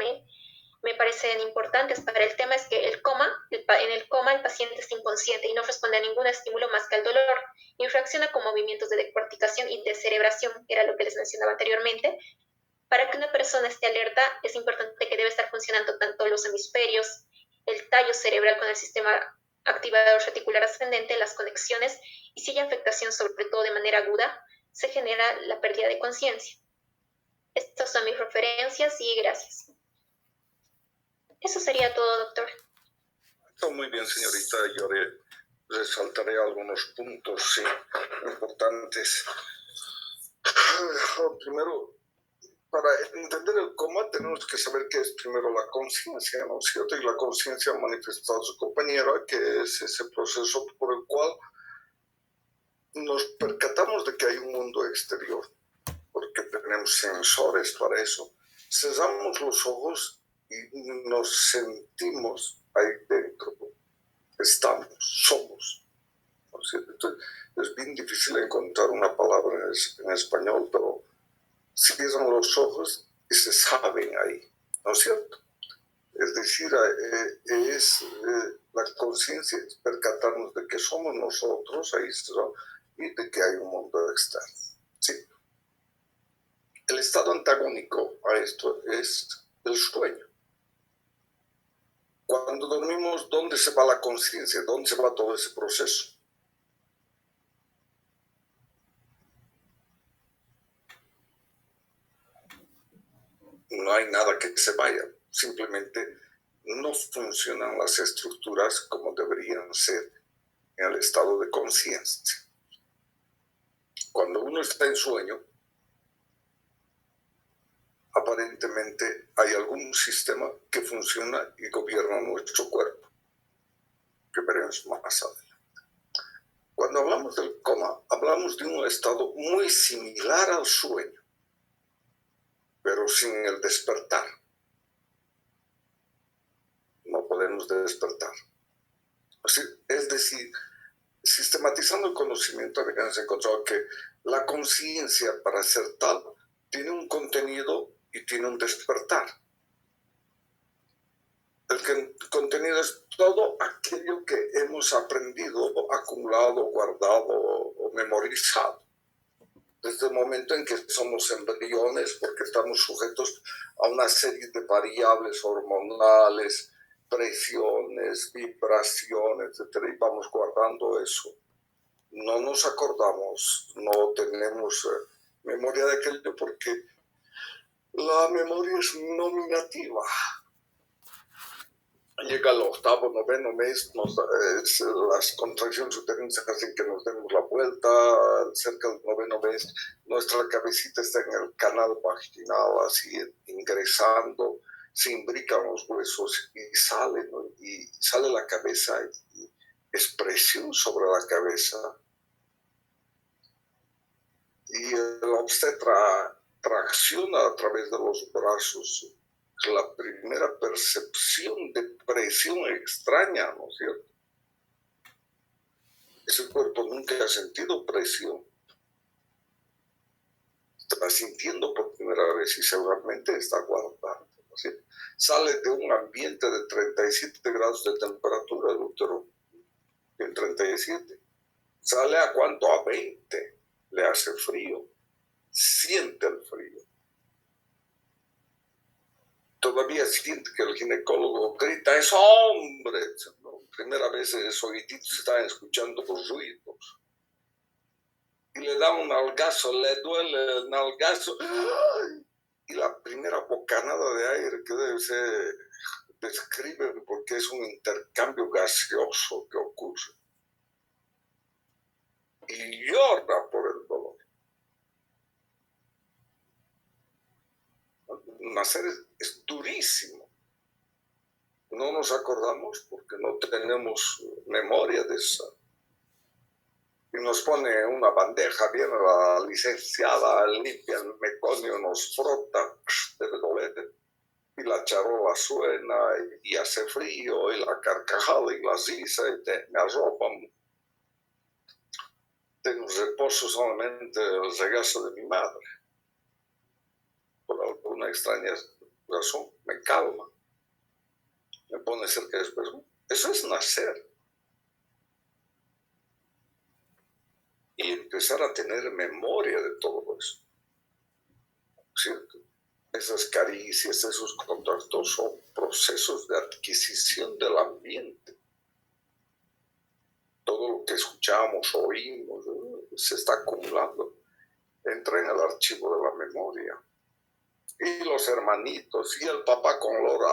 me parecen importantes para el tema es que en el coma el paciente está inconsciente y no responde a ningún estímulo más que al dolor, y reacciona con movimientos de decorticación y descerebración, que era lo que les mencionaba anteriormente. Para que una persona esté alerta es importante que debe estar funcionando tanto los hemisferios, el tallo cerebral con el sistema activador reticular ascendente, las conexiones, y si hay afectación, sobre todo de manera aguda, se genera la pérdida de conciencia. Estas son mis referencias y gracias. Eso sería todo, doctor. Está muy bien, señorita. Yo resaltaré algunos puntos, sí, importantes. Primero, para entender el coma tenemos que saber qué es primero la conciencia, ¿no es cierto? Y la conciencia ha manifestado a su compañera, que es ese proceso por el cual nos percatamos de que hay un mundo exterior, porque tenemos sensores para eso. Cerramos los ojos y nos sentimos ahí dentro. Estamos, somos. ¿No es cierto? Entonces, es bien difícil encontrar una palabra en español, pero cierran los ojos y se saben ahí, ¿no es cierto? Es decir, la conciencia es percatarnos de que somos nosotros, ahí está, y de que hay un mundo externo. Sí. El estado antagónico a esto es el sueño. Cuando dormimos, ¿dónde se va la conciencia? ¿Dónde se va todo ese proceso? No hay nada que se vaya, simplemente no funcionan las estructuras como deberían ser en el estado de conciencia. Cuando uno está en sueño, aparentemente hay algún sistema que funciona y gobierna nuestro cuerpo, que veremos más adelante. Cuando hablamos del coma, hablamos de un estado muy similar al sueño, pero sin el despertar. No podemos despertar. Es decir, sistematizando el conocimiento, habíamos encontrado que la conciencia, para ser tal, tiene un contenido y tiene un despertar. El contenido es todo aquello que hemos aprendido, acumulado, guardado o memorizado. Desde el momento en que somos embriones, porque estamos sujetos a una serie de variables hormonales, presiones, vibraciones, etcétera, y vamos guardando eso. No nos acordamos, no tenemos memoria de aquello porque la memoria es nominativa. Llega al octavo, noveno mes, las contracciones uterinas hacen que nos demos la vuelta, cerca del noveno mes, nuestra cabecita está en el canal vaginal, así ingresando, se imbrican los huesos y sale, ¿no? Y sale la cabeza y es presión sobre la cabeza. Y el obstetra tracciona a través de los brazos. La primera percepción de presión extraña, ¿no es cierto? Ese cuerpo nunca ha sentido presión. Está sintiendo por primera vez y seguramente está aguantando, ¿no es cierto? Sale de un ambiente de 37 grados de temperatura el útero, en 37. Sale a cuánto, a 20, le hace frío, siente el frío. Todavía siente que el ginecólogo grita, es hombre. ¿No? Primera vez esos oíditos están escuchando los ruidos. Y le da un nalgazo, le duele el nalgazo. ¡Ay! Y la primera bocanada de aire que debe ser, describen porque es un intercambio gaseoso que ocurre. Y llora por el dolor. Nacer es durísimo. No nos acordamos porque no tenemos memoria de eso. Y nos pone una bandeja, viene la licenciada, limpia el meconio, nos frota, debe doler. Y la charola suena y hace frío, y la carcajada y la risa, y me arropan. Tengo reposo solamente el regazo de mi madre. Por alguna extraña razón, me calma. Me pone cerca de su persona. Eso es nacer. Y empezar a tener memoria de todo eso. ¿Cierto? Esas caricias, esos contactos son procesos de adquisición del ambiente. Todo lo que escuchamos, oímos, se está acumulando, entra en el archivo de la memoria. Y los hermanitos, y el papá con olor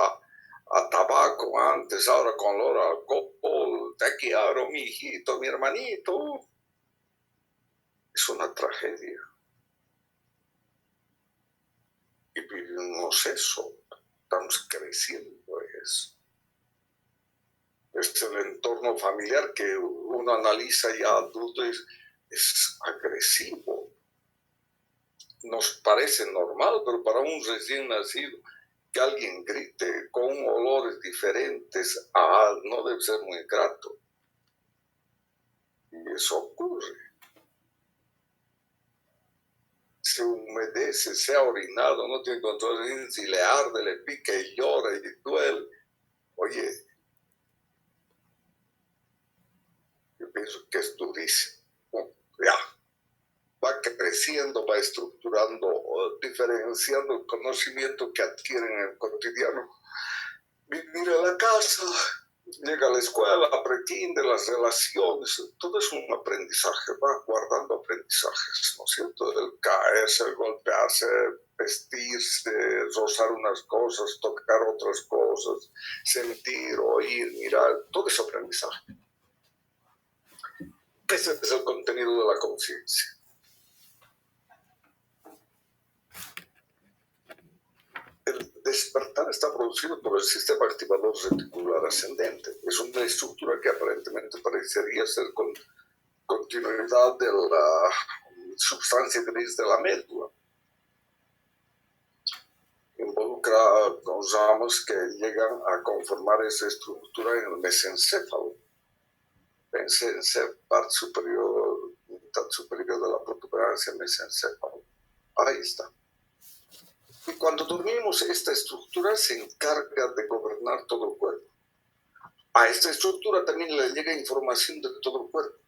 a tabaco antes, ahora con olor a alcohol, te quiero, mi hijito, mi hermanito. Es una tragedia. Y vivimos eso, estamos creciendo eso. Es el entorno familiar que uno analiza ya adulto, es agresivo. Nos parece normal, pero para un recién nacido, que alguien grite con olores diferentes, no debe ser muy grato. Y eso ocurre. Se humedece, se ha orinado, no tiene control, si le arde, le pica y llora y duele. Oye, yo pienso que es durísimo. Ya, va creciendo, va estructurando, diferenciando el conocimiento que adquieren en el cotidiano. Vivir en la casa, llega a la escuela, prekinder, las relaciones, todo es un aprendizaje, va guardando aprendizajes, ¿no es cierto? El caerse, el golpearse, vestirse, rozar unas cosas, tocar otras cosas, sentir, oír, mirar, todo es aprendizaje. Ese es el contenido de la conciencia. El despertar está producido por el sistema activador reticular ascendente. Es una estructura que aparentemente parecería ser con continuidad de la sustancia gris de la médula. Involucra los ramos que llegan a conformar esa estructura en el mesencéfalo. Parte superior, mitad superior de la protuberancia mesencéfalo. Ahí está. Y cuando dormimos, esta estructura se encarga de gobernar todo el cuerpo. A esta estructura también le llega información de todo el cuerpo,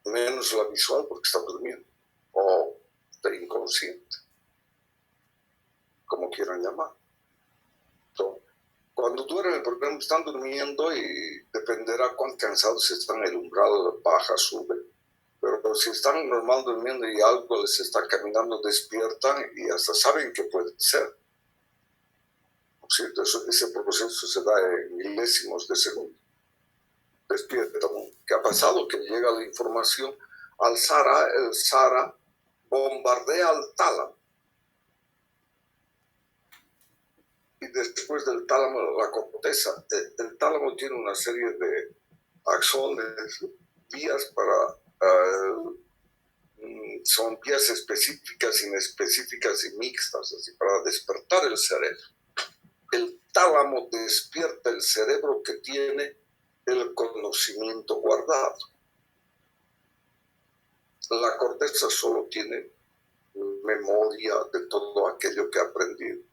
menos la visual porque está durmiendo, o está inconsciente, como quieran llamar. Entonces, cuando duermen, por ejemplo, están durmiendo y dependerá cuán cansados están, el umbral baja, sube. Pero si están normal durmiendo y algo les está caminando, despiertan y hasta saben que puede ser. ¿Cierto? Ese proceso se da en milésimos de segundo. Despiertan. ¿Qué ha pasado? Que llega la información al SARA, el SARA bombardea al tálamo. Y después del tálamo, la corteza. El tálamo tiene una serie de axones, vías para... son vías específicas, inespecíficas y mixtas, así, para despertar el cerebro. El tálamo despierta el cerebro que tiene el conocimiento guardado. La corteza solo tiene memoria de todo aquello que ha aprendido,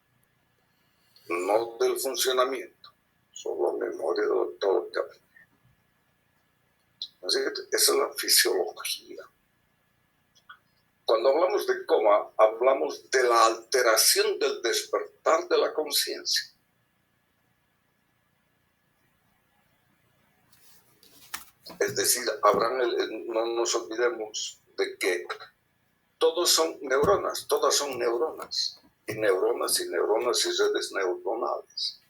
no del funcionamiento, solo memoria de todo lo que ha aprendido. Así que esa es la fisiología. Cuando hablamos de coma, hablamos de la alteración del despertar de la conciencia. Es decir, no nos olvidemos de que todas son neuronas, y neuronas y neuronas y redes neuronales.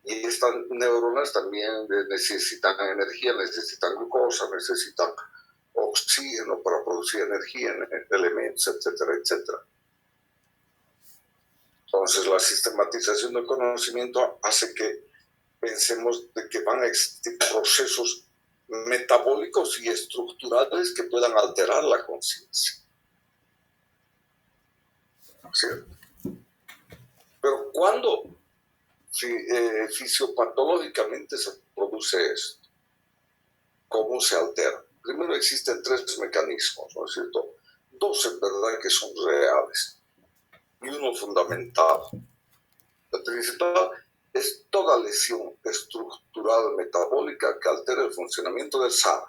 Y estas neuronas también necesitan energía, necesitan glucosa, necesitan oxígeno para producir energía en elementos, etcétera, etcétera. Entonces, la sistematización del conocimiento hace que pensemos de que van a existir procesos metabólicos y estructurales que puedan alterar la conciencia. ¿Cierto? Pero ¿cuándo fisiopatológicamente se produce esto? ¿Cómo se altera? Primero existen 3 mecanismos, ¿no es cierto? 2 en verdad que son reales y uno fundamental. El principal es toda lesión estructural metabólica que altera el funcionamiento del SARA.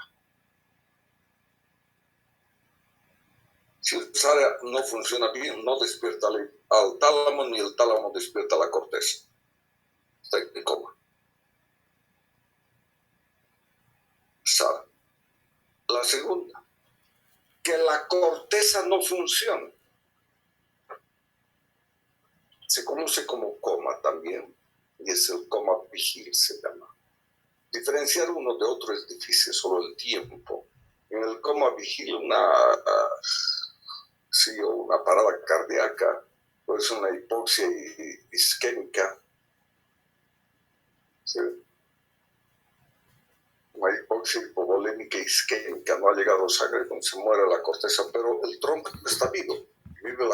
Si el SARA no funciona bien, no despierta al tálamo, ni el tálamo despierta la corteza. Está en coma. SARA. La segunda, que la corteza no funciona. Se conoce como coma también, y es el coma vigil, se llama. Diferenciar uno de otro es difícil, solo el tiempo. En el coma vigil, una parada cardíaca, pues una hipoxia isquémica, ¿sí? Una hipoxia hipovolémica isquémica, no ha llegado sangre cuando se muere la corteza, pero el tronco está vivo, vive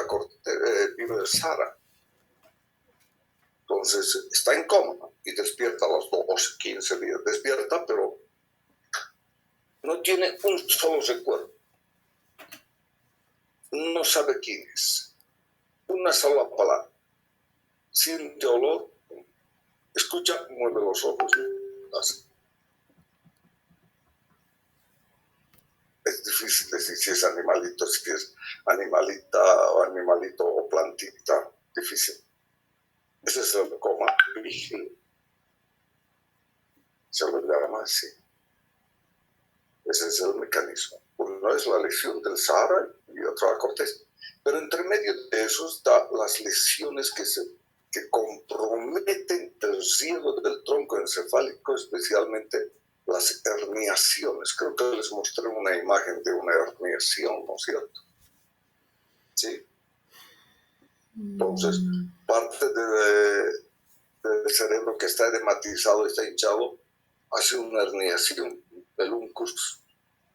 el SARA. Entonces está en coma y despierta a los 12, 15 días. Despierta, pero no tiene un solo recuerdo. No sabe quién es. Una sola palabra. Siente olor, escucha, mueve los ojos, así. Es difícil decir si es animalito, si es animalita o animalito o plantita. Difícil. Ese es el coma vigil. Se lo llama así. Ese es el mecanismo. Uno es la lesión del SARA y otro la corteza. Pero entre medio de eso están las lesiones que comprometen el riego del tronco encefálico, especialmente las herniaciones. Creo que les mostré una imagen de una herniación, ¿no es cierto? Sí. Entonces, parte del cerebro que está edematizado, está hinchado, hace una herniación. El uncus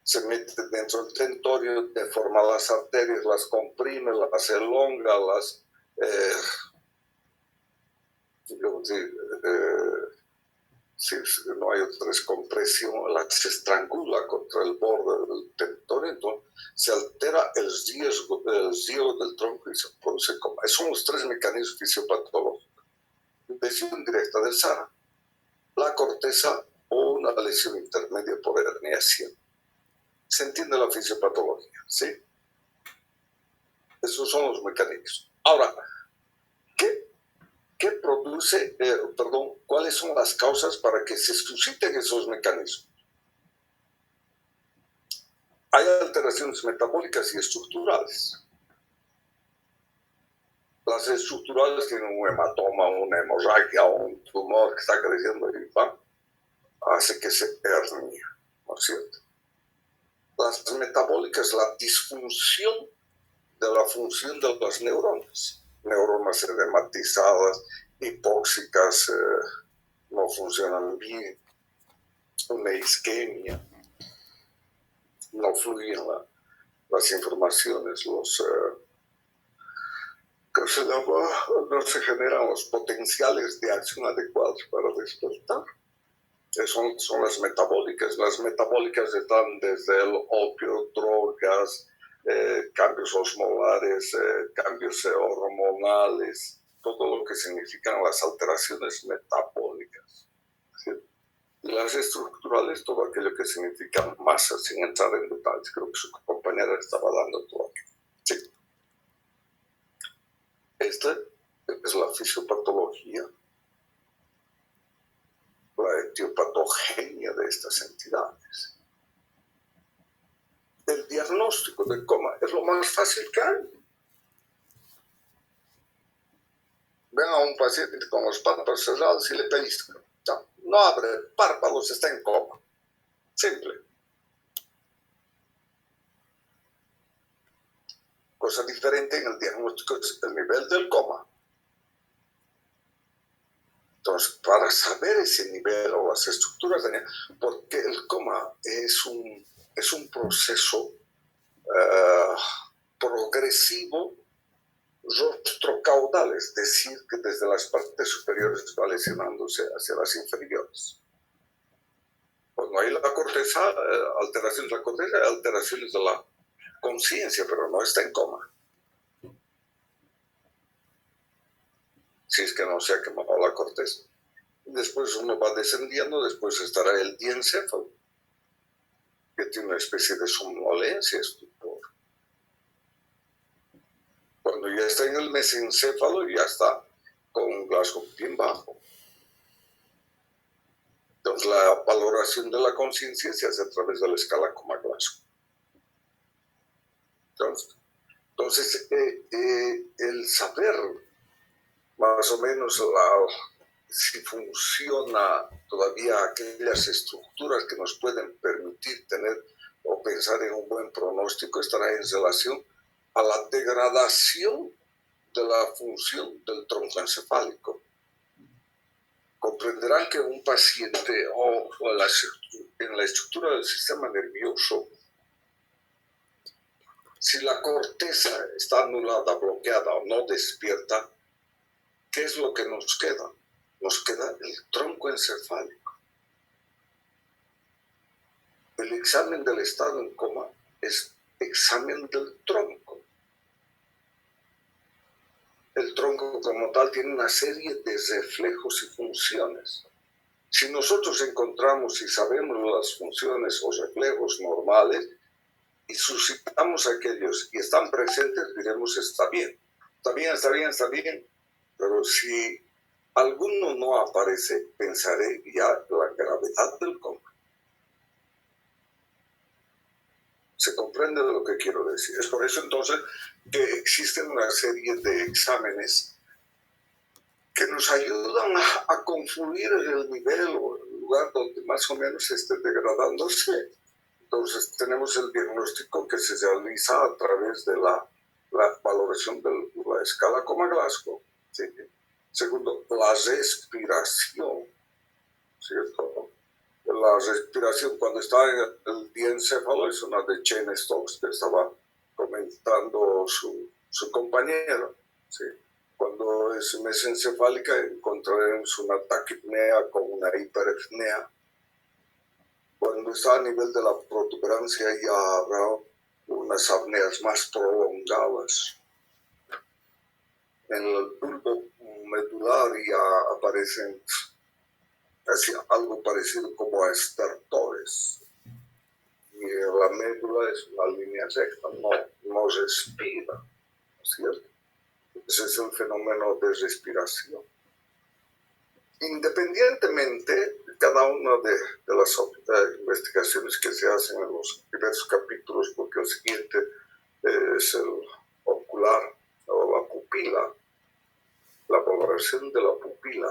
se mete dentro del tentorio, deforma las arterias, las comprime, las elonga, Si no hay otra descompresión, la se estrangula contra el borde del territorio, entonces se altera el riesgo del tronco y se produce coma. Esos son los tres mecanismos fisiopatológicos. Lesión directa del SARA, la corteza o una lesión intermedia por herniación. ¿Se entiende la fisiopatología? ¿Sí? Esos son los mecanismos. Ahora, ¿qué produce, cuáles son las causas para que se susciten esos mecanismos? Hay alteraciones metabólicas y estructurales. Las estructurales tienen un hematoma, una hemorragia, un tumor que está creciendo y hace que se hernie, ¿no es cierto? Las metabólicas, la disfunción de la función de las neuronas edematizadas, hipóxicas, no funcionan bien, una isquemia, no fluyen las informaciones, no se generan los potenciales de acción adecuados para despertar. Son las metabólicas. Las metabólicas están desde el opio, drogas, cambios osmolares, cambios hormonales, todo lo que significan las alteraciones metabólicas. ¿Sí? Y las estructurales, todo aquello que significa masa, sin entrar en detalles. Creo que su compañera estaba dando todo aquí. Sí. Esta es la fisiopatología, la etiopatogenia de estas entidades. El diagnóstico del coma es lo más fácil que hay. Ven a un paciente con los párpados cerrados y le pellizcan. No abre párpados, está en coma. Simple. Cosa diferente en el diagnóstico es el nivel del coma. Entonces, para saber ese nivel o las estructuras, porque el coma es un proceso progresivo rostrocaudal, es decir, que desde las partes superiores va lesionándose hacia las inferiores. Cuando hay la corteza, alteraciones de la corteza, hay alteraciones de la conciencia, pero no está en coma. Si es que no se ha quemado la corteza. Después uno va descendiendo, después estará el diencéfalo, que tiene una especie de somnolencia, estupor. Cuando ya está en el mesencéfalo, ya está con un Glasgow bien bajo. Entonces la valoración de la conciencia se hace a través de la escala Coma-Glasgow. Entonces el saber más o menos si funciona todavía aquellas estructuras que nos pueden permitir tener o pensar en un buen pronóstico estará en relación a la degradación de la función del tronco encefálico. Comprenderán que un paciente o en la estructura del sistema nervioso, si la corteza está anulada, bloqueada o no despierta, ¿qué es lo que nos queda? Nos queda el tronco encefálico. El examen del estado en coma es examen del tronco. El tronco como tal tiene una serie de reflejos y funciones. Si nosotros encontramos y sabemos las funciones o reflejos normales y suscitamos aquellos y están presentes, diremos está bien. Está bien, está bien, está bien. Pero si alguno no aparece, pensaré ya la gravedad del coma. ¿Se comprende lo que quiero decir? Es por eso entonces que existen una serie de exámenes que nos ayudan a confluir el nivel o el lugar donde más o menos esté degradándose. Entonces tenemos el diagnóstico que se realiza a través de la valoración de la escala Coma-Glasgow. ¿Sí? Segundo, la respiración, ¿cierto? La respiración cuando está en el diencéfalo es una de Cheyne-Stokes que estaba comentando su compañero, ¿sí? Cuando es mesencefálica encontraremos una taquipnea con una hiperapnea. Cuando está a nivel de la protuberancia ya habrá unas apneas más prolongadas. En el bulbo medular ya aparecen así, algo parecido como a estertores. Y la médula es una línea recta, no respira, ¿no es cierto? Ese es el fenómeno de respiración. Independientemente, cada una de las investigaciones que se hacen en los diversos capítulos, porque el siguiente es el ocular o la pupila, la valoración de la pupila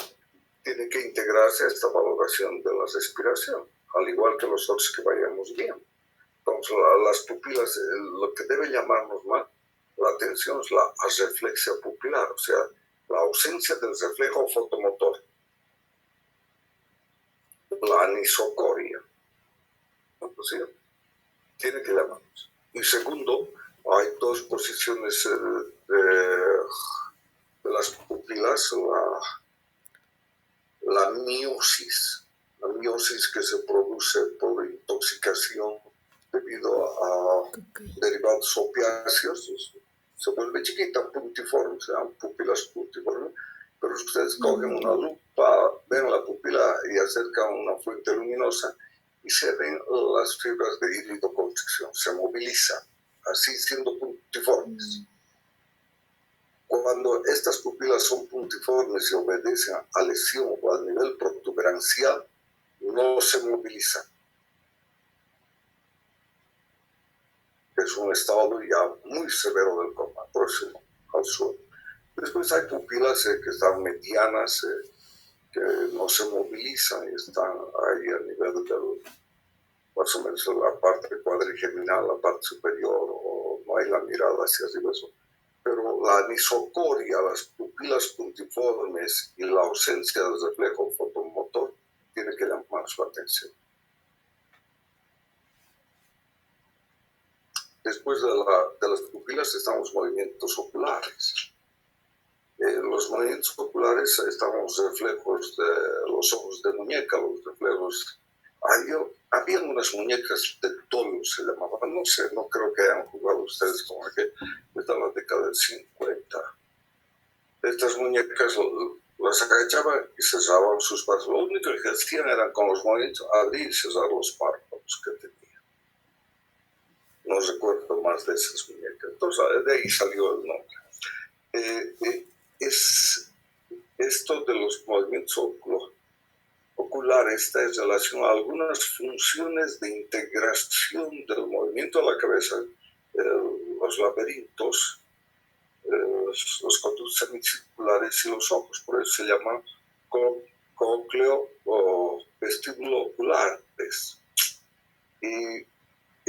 tiene que integrarse a esta valoración de la respiración, al igual que los otros que vayamos viendo. Entonces, las pupilas, lo que debe llamarnos más la atención es la areflexia pupilar, o sea, la ausencia del reflejo fotomotor, la anisocoria, ¿sí? Tiene que llamarnos. Y segundo, hay dos posiciones de las pupilas, la miosis que se produce por intoxicación debido a derivados opiáceos, se vuelve chiquita, puntiforme, se llaman pupilas puntiformes, pero ustedes cogen una lupa, ven la pupila y acercan una fuente luminosa y se ven las fibras de iridoconstricción, se movilizan, así siendo puntiformes. Cuando estas pupilas son puntiformes y obedecen a lesión o al nivel protuberancial, no se movilizan. Es un estado ya muy severo del coma, próximo al suelo. Después hay pupilas que están medianas, que no se movilizan y están ahí a nivel del, más o menos la parte cuadrigeminal, la parte superior, o no hay la mirada hacia arriba. Eso. Pero la anisocoria, las pupilas puntiformes y la ausencia del reflejo fotomotor tiene que llamar su atención. Después de las pupilas están los movimientos oculares. En los movimientos oculares están los reflejos de los ojos de muñeca, los reflejos. Había unas muñecas de tolo, se llamaban, no sé, no creo que hayan jugado ustedes con aquel, desde la década del 50. Estas muñecas las agachaban y cerraban sus párpados. Lo único que hacían era con los movimientos abrir y cerrar los párpados que tenían. No recuerdo más de esas muñecas. Entonces, de ahí salió el nombre. Esto de los movimientos oculares está en relación a algunas funciones de integración del movimiento de la cabeza, los laberintos, los conductos semicirculares y los ojos. Por eso se llaman cócleo o vestíbulo oculares. Y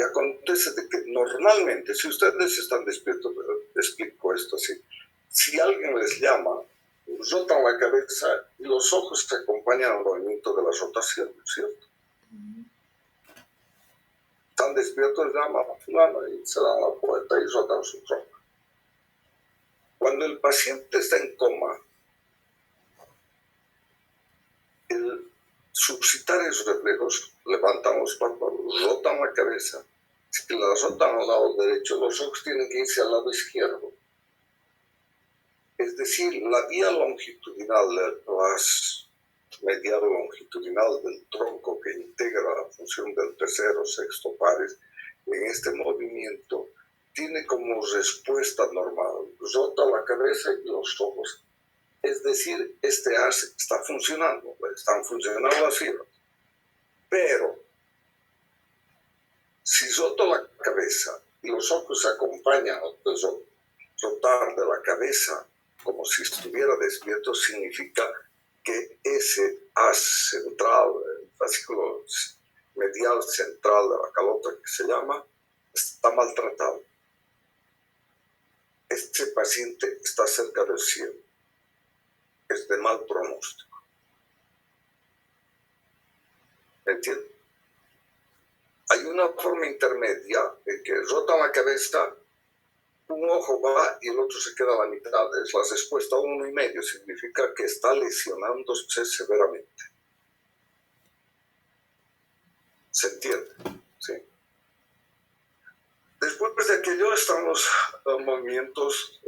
acontece de que normalmente, si ustedes están despiertos, explico esto así, si alguien les llama, rotan la cabeza y los ojos se acompañan al movimiento de la rotación, ¿cierto? Están despiertos, llaman a fulano y se dan la vuelta y rotan su tronco. Cuando el paciente está en coma, el suscitar esos reflejos, levantan los párpados, rotan la cabeza. Si la rotan al lado derecho, los ojos tienen que irse al lado izquierdo. Es decir, la vía longitudinal, mediado longitudinal del tronco que integra la función del tercero, sexto pares, en este movimiento, tiene como respuesta normal, rota la cabeza y los ojos. Es decir, este AS está funcionando, están funcionando las fibras. Pero, si roto la cabeza y los ojos se acompañan al rotar de la cabeza, como si estuviera despierto, significa que ese haz central, el fascículo medial central de la calota que se llama, está maltratado. Este paciente está cerca del cielo. Es de mal pronóstico. ¿Entiendes? Hay una forma intermedia en que rotan la cabeza un ojo va y el otro se queda a la mitad. Es la respuesta 1,5. Significa que está lesionándose severamente. ¿Se entiende? Sí. Después de aquello están los movimientos,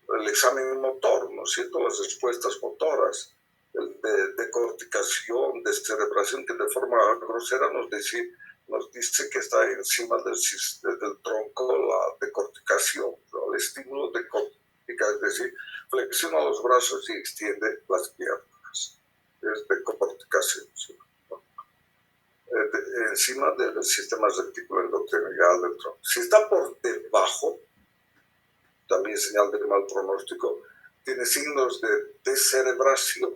el examen motor, ¿no es cierto? Las respuestas motoras, de decorticación, de cerebración, que de forma grosera nos dice que está encima del tronco la decorticación, ¿no? El estímulo decortica, es decir, flexiona los brazos y extiende las piernas. Es decorticación, ¿sí? Encima del sistema reticular endocrinal del tronco. Si está por debajo, también señal de mal pronóstico, tiene signos de descerebración,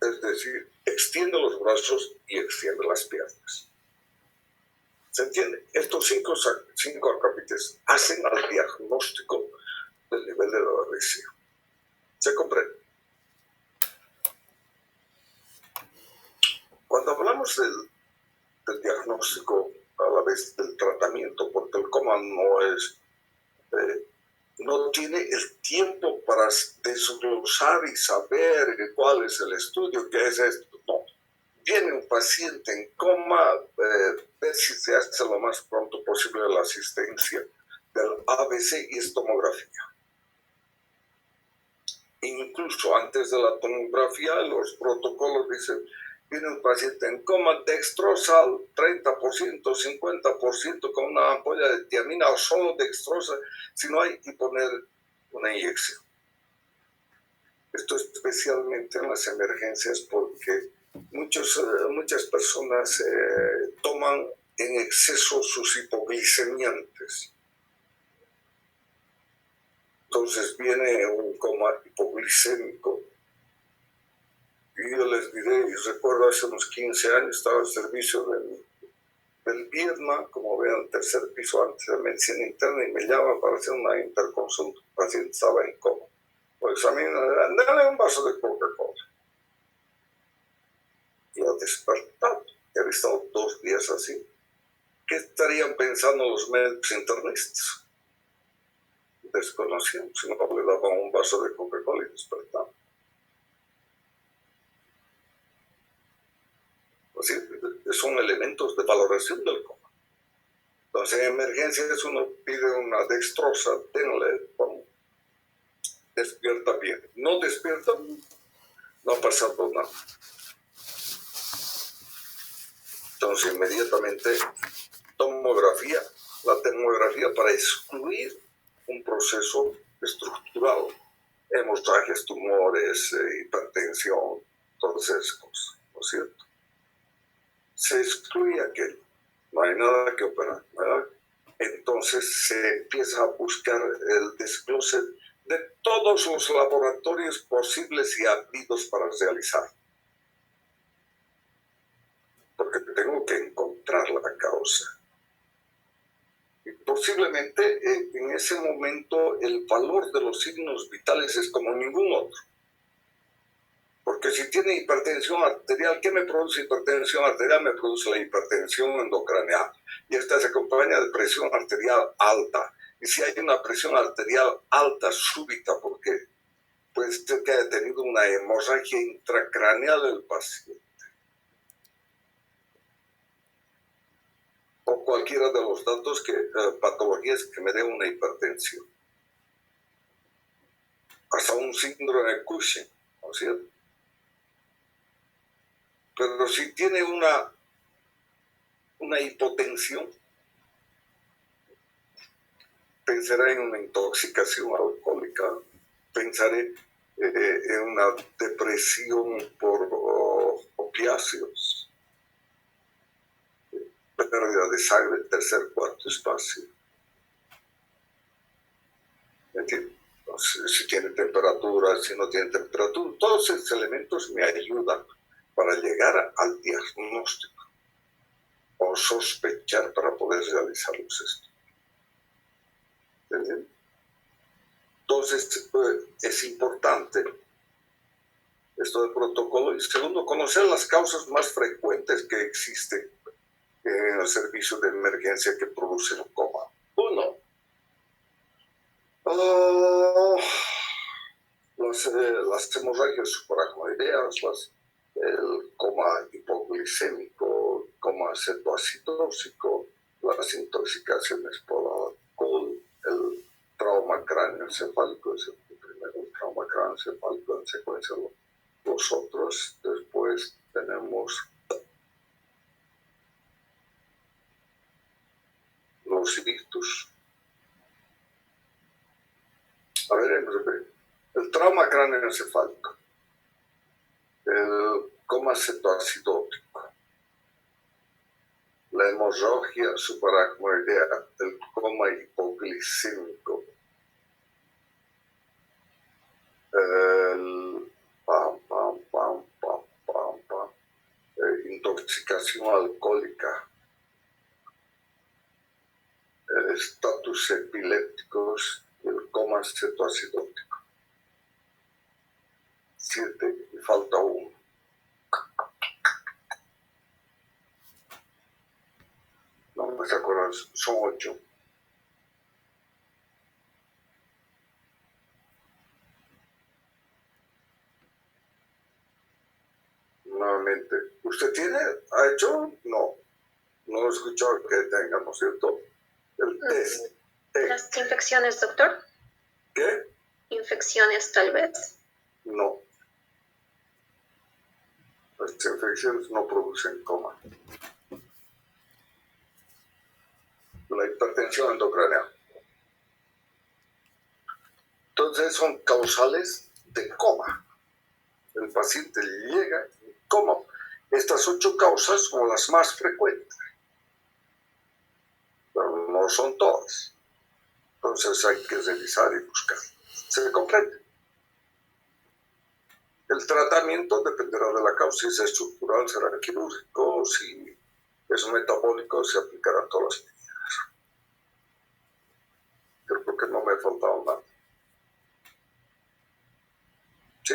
es decir, extiende los brazos y extiende las piernas. ¿Se entiende? Estos cinco acápites hacen al diagnóstico del nivel de la lesión. ¿Se comprende? Cuando hablamos del diagnóstico, a la vez del tratamiento, porque el coma no tiene el tiempo para desglosar y saber cuál es el estudio, qué es esto. No. Viene un paciente en coma, ver si se hace lo más pronto posible la asistencia del ABC y es tomografía. Incluso antes de la tomografía, los protocolos dicen, viene un paciente en coma, dextrosa al 30%, 50% con una ampolla de tiamina o solo dextrosa, si no hay, y poner una inyección. Esto especialmente en las emergencias porque muchas personas toman en exceso sus hipoglicemiantes. Entonces viene un coma hipoglicémico. Y yo les diré, y recuerdo hace unos 15 años estaba al servicio del Vietnam, como vean, el tercer piso antes de medicina interna, y me llaman para hacer una interconsulta. El paciente estaba en coma. Pues a mí, dale un vaso de Coca-Cola. Y yo despertado, y había estado 2 días así. ¿Qué estarían pensando los médicos internistas? Desconocían, si no le daban un vaso de Coca-Cola y despertaban. Así, son elementos de valoración del coma. Entonces, en emergencias uno pide una dextrosa, denle, despierta bien. No despierta, no ha pasado nada. Entonces, inmediatamente, tomografía, la tomografía para excluir un proceso estructural, hemorragias, tumores, hipertensión, todas esas cosas, ¿no es cierto? Se excluye aquello, no hay nada que operar, ¿verdad? Entonces se empieza a buscar el desglose de todos los laboratorios posibles y habidos para realizar. Porque tengo que encontrar la causa. Y posiblemente en ese momento el valor de los signos vitales es como ningún otro. Porque si tiene hipertensión arterial, ¿qué me produce hipertensión arterial? Me produce la hipertensión endocraneal. Y esta se acompaña de presión arterial alta. Y si hay una presión arterial alta súbita, porque puede ser que haya tenido una hemorragia intracraneal del paciente, o cualquiera de los datos patologías que me den una hipertensión. Hasta un síndrome de Cushing, ¿no es cierto? Pero si tiene una hipotensión, pensaré en una intoxicación alcohólica, pensaré en una depresión por opiáceos, pérdida de sangre, tercer, cuarto espacio. ¿Entiendes? Si tiene temperatura, si no tiene temperatura, todos esos elementos me ayudan para llegar al diagnóstico o sospechar para poder realizar los estudios. ¿Entiendes? Entonces, es importante esto del protocolo. Y segundo, conocer las causas más frecuentes que existen en el servicio de emergencia que producen coma. 1, Oh, las hemorragias suprarachnoideas, el coma hipoglicémico, coma cetoacidósico, las intoxicaciones por alcohol, el trauma cráneoencefálico es el primero, el trauma cráneoencefálico, en secuencia los otros. Después tenemos los ictus. A ver, el trauma cráneoencefálico, el coma cetoacidótico, la hemorragia suprarachnoidea, el coma hipoglicémico, el intoxicación alcohólica, estatus epilépticos y el coma cetoacidótico. 7 y falta 1. No me acuerdo, son 8. Nuevamente, ¿usted ha hecho? No he escuchado que tenga, ¿no es cierto? El test. Las infecciones, doctor. ¿Qué? Infecciones, tal vez. No. Las infecciones no producen coma. La hipertensión endocrinal. Entonces son causales de coma. El paciente llega en coma. Estas 8 causas son las más frecuentes, pero no son todas. Entonces hay que revisar y buscar. ¿Se comprende? El tratamiento dependerá de la causa. Si es estructural, será quirúrgico. Si es metabólico, se aplicarán todas las medidas. Creo que no me ha faltado nada. ¿Sí?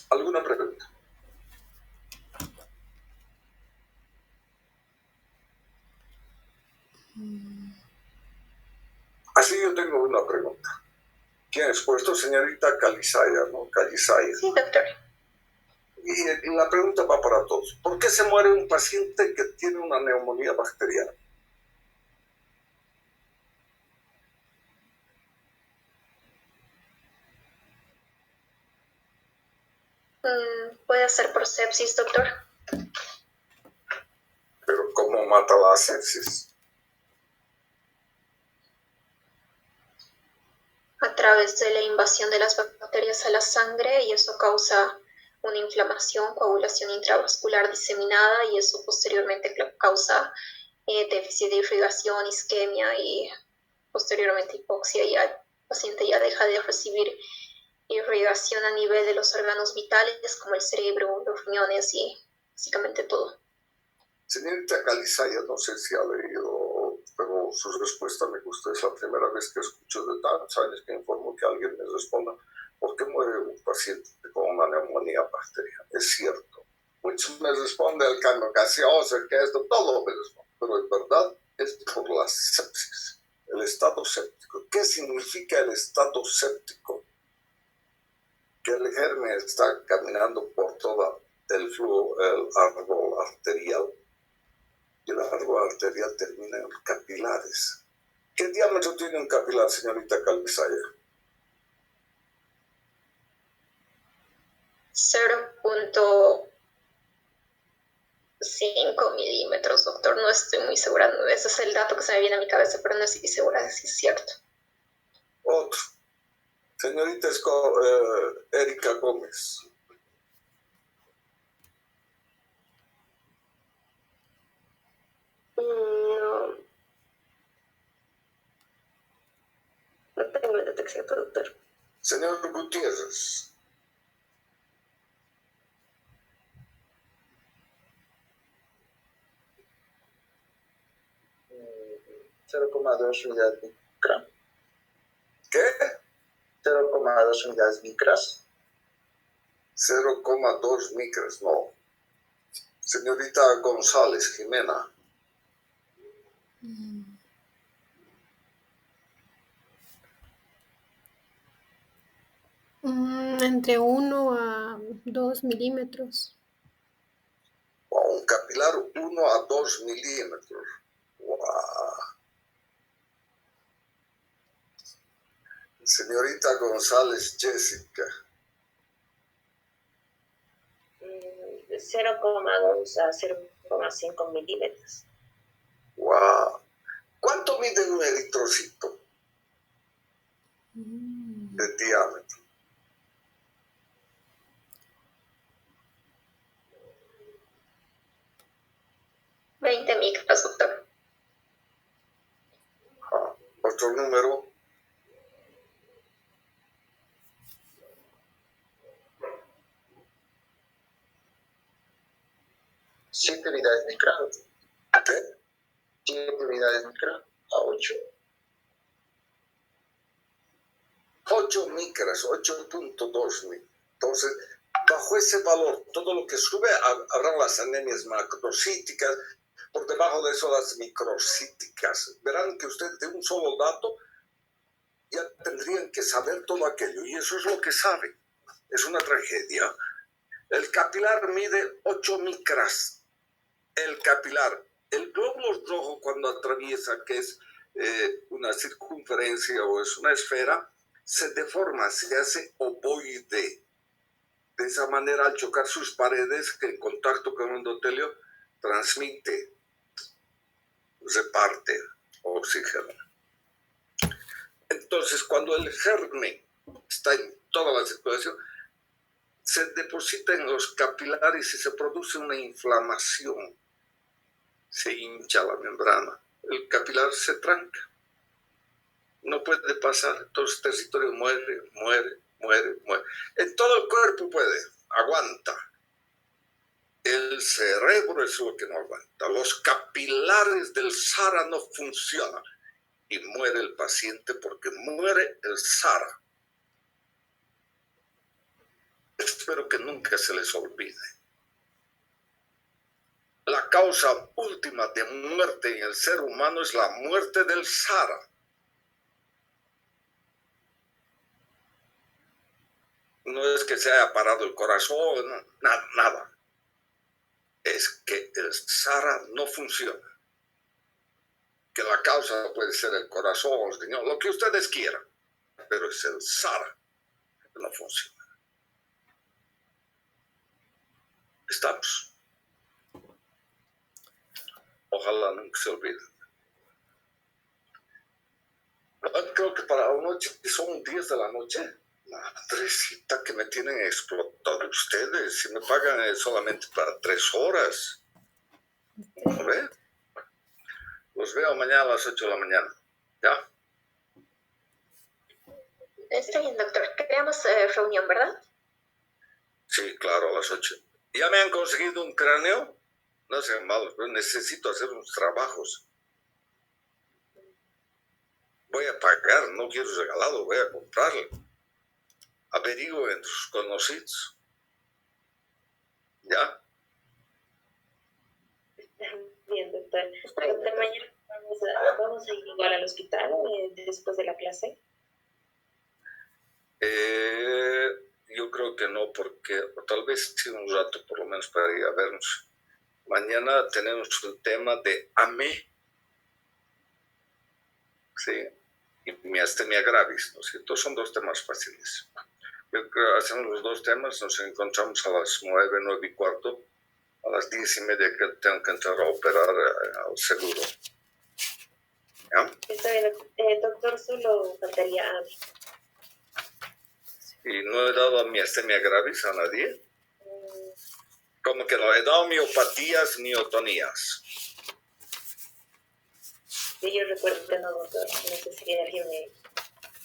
¿Alguna pregunta? Así yo tengo una pregunta. ¿Quién es puesto? Señorita Calizaya, ¿no? Calizaya. Sí, doctor. Y la pregunta va para todos. ¿Por qué se muere un paciente que tiene una neumonía bacteriana? Puede ser por sepsis, doctor. Pero ¿cómo mata la sepsis? A través de la invasión de las bacterias a la sangre, y eso causa una inflamación, coagulación intravascular diseminada, y eso posteriormente causa déficit de irrigación, isquemia y posteriormente hipoxia, y el paciente ya deja de recibir irrigación a nivel de los órganos vitales como el cerebro, los riñones y básicamente todo. Señorita Calizaya, no sé si ha leído, pero su respuesta me gusta. Es la primera vez que escucho de tantos años que informo que alguien me responda ¿por qué muere un paciente con una neumonía bacteriana? Es cierto. Muchos me responden el cambio gaseoso, que esto, todo me responde. Pero en verdad es por la sepsis, el estado séptico. ¿Qué significa el estado séptico? Que el germen está caminando por todo el flujo, el árbol arterial, y el árbol arterial termina en capilares. ¿Qué diámetro tiene un capilar, señorita Calizaya? 0.5 milímetros, doctor. No estoy muy segura. Ese es el dato que se me viene a mi cabeza, pero no estoy segura de si es cierto. Otro. Señorita Erika Gómez. No, no tengo el detección, doctor. Señor Gutiérrez. Mm, 0,2 unidades micras. ¿Qué? 0,2 unidades micras. 0,2 micras, no. Señorita González Jimena. Entre 1 a 2 milímetros. Wow, un capilar 1 a 2 milímetros. Wow. Señorita González Jessica. 0,2 a 0,5 milímetros. Wow. ¿Cuánto mide un eritrocito de diámetro? ¿20 micras, doctor? Otro número. 7 unidades micra. ¿Qué? 7 unidades micra a 8. 8 micras, 8.2 micras. Entonces, bajo ese valor, todo lo que sube, habrán las anemias macrocíticas, por debajo de eso las microcíticas. Verán que ustedes de un solo dato ya tendrían que saber todo aquello, y eso es lo que saben. Es una tragedia. El capilar mide 8 micras. El capilar. El glóbulo rojo, cuando atraviesa, que es una circunferencia o es una esfera, se deforma, se hace ovoide. De esa manera, al chocar sus paredes, que en contacto con el endotelio transmite, reparte oxígeno. Entonces, cuando el germen está en toda la circulación, se deposita en los capilares y se produce una inflamación. Se hincha la membrana. El capilar se tranca. No puede pasar. Entonces, el territorio muere. En todo el cuerpo puede, aguanta. El cerebro es lo que no aguanta. Los capilares del SARA no funcionan. Y muere el paciente porque muere el SARA. Espero que nunca se les olvide. La causa última de muerte en el ser humano es la muerte del SARA. No es que se haya parado el corazón, nada. Es que el SARA no funciona. Que la causa puede ser el corazón, el riñón, lo que ustedes quieran, pero es el SARA que no funciona. ¿Estamos? Ojalá nunca se olviden. Creo que para la noche son 10 de la noche. Madrecita, que me tienen explotado ustedes. Si me pagan solamente para 3 horas. ¿No ve? Los veo mañana a las 8 de la mañana. ¿Ya? Está bien, doctor. Creamos reunión, ¿verdad? Sí, claro, a las 8. ¿Ya me han conseguido un cráneo? No sean malos, pero necesito hacer unos trabajos. Voy a pagar, no quiero regalado, voy a comprarle. Averiguo entre sus conocidos. ¿Ya? Está bien, doctor. Doctor, mañana vamos a ir igual al hospital después de la clase. Yo creo que no, porque tal vez sí un rato por lo menos para ir a vernos. Mañana tenemos el tema de AME, ¿sí? Y miastenia gravis, ¿no es cierto? Son 2 temas fáciles. Yo creo que hacemos los 2 temas, nos encontramos a las 9:15. A las 10:30 que tengo que entrar a operar al seguro. ¿Ya? Está bien, doctor, solo faltaría a mí. ¿Y no he dado miastenia gravis a nadie? ¿Cómo que no? He dado miopatías, miotonías. Yo recuerdo que no, doctor. No sé si alguien me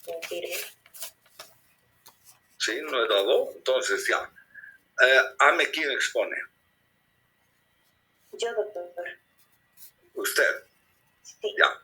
confirme. Sí, no he dado. Entonces ya. AME, ¿quién expone? Yo, doctor. Usted. Sí. Ya.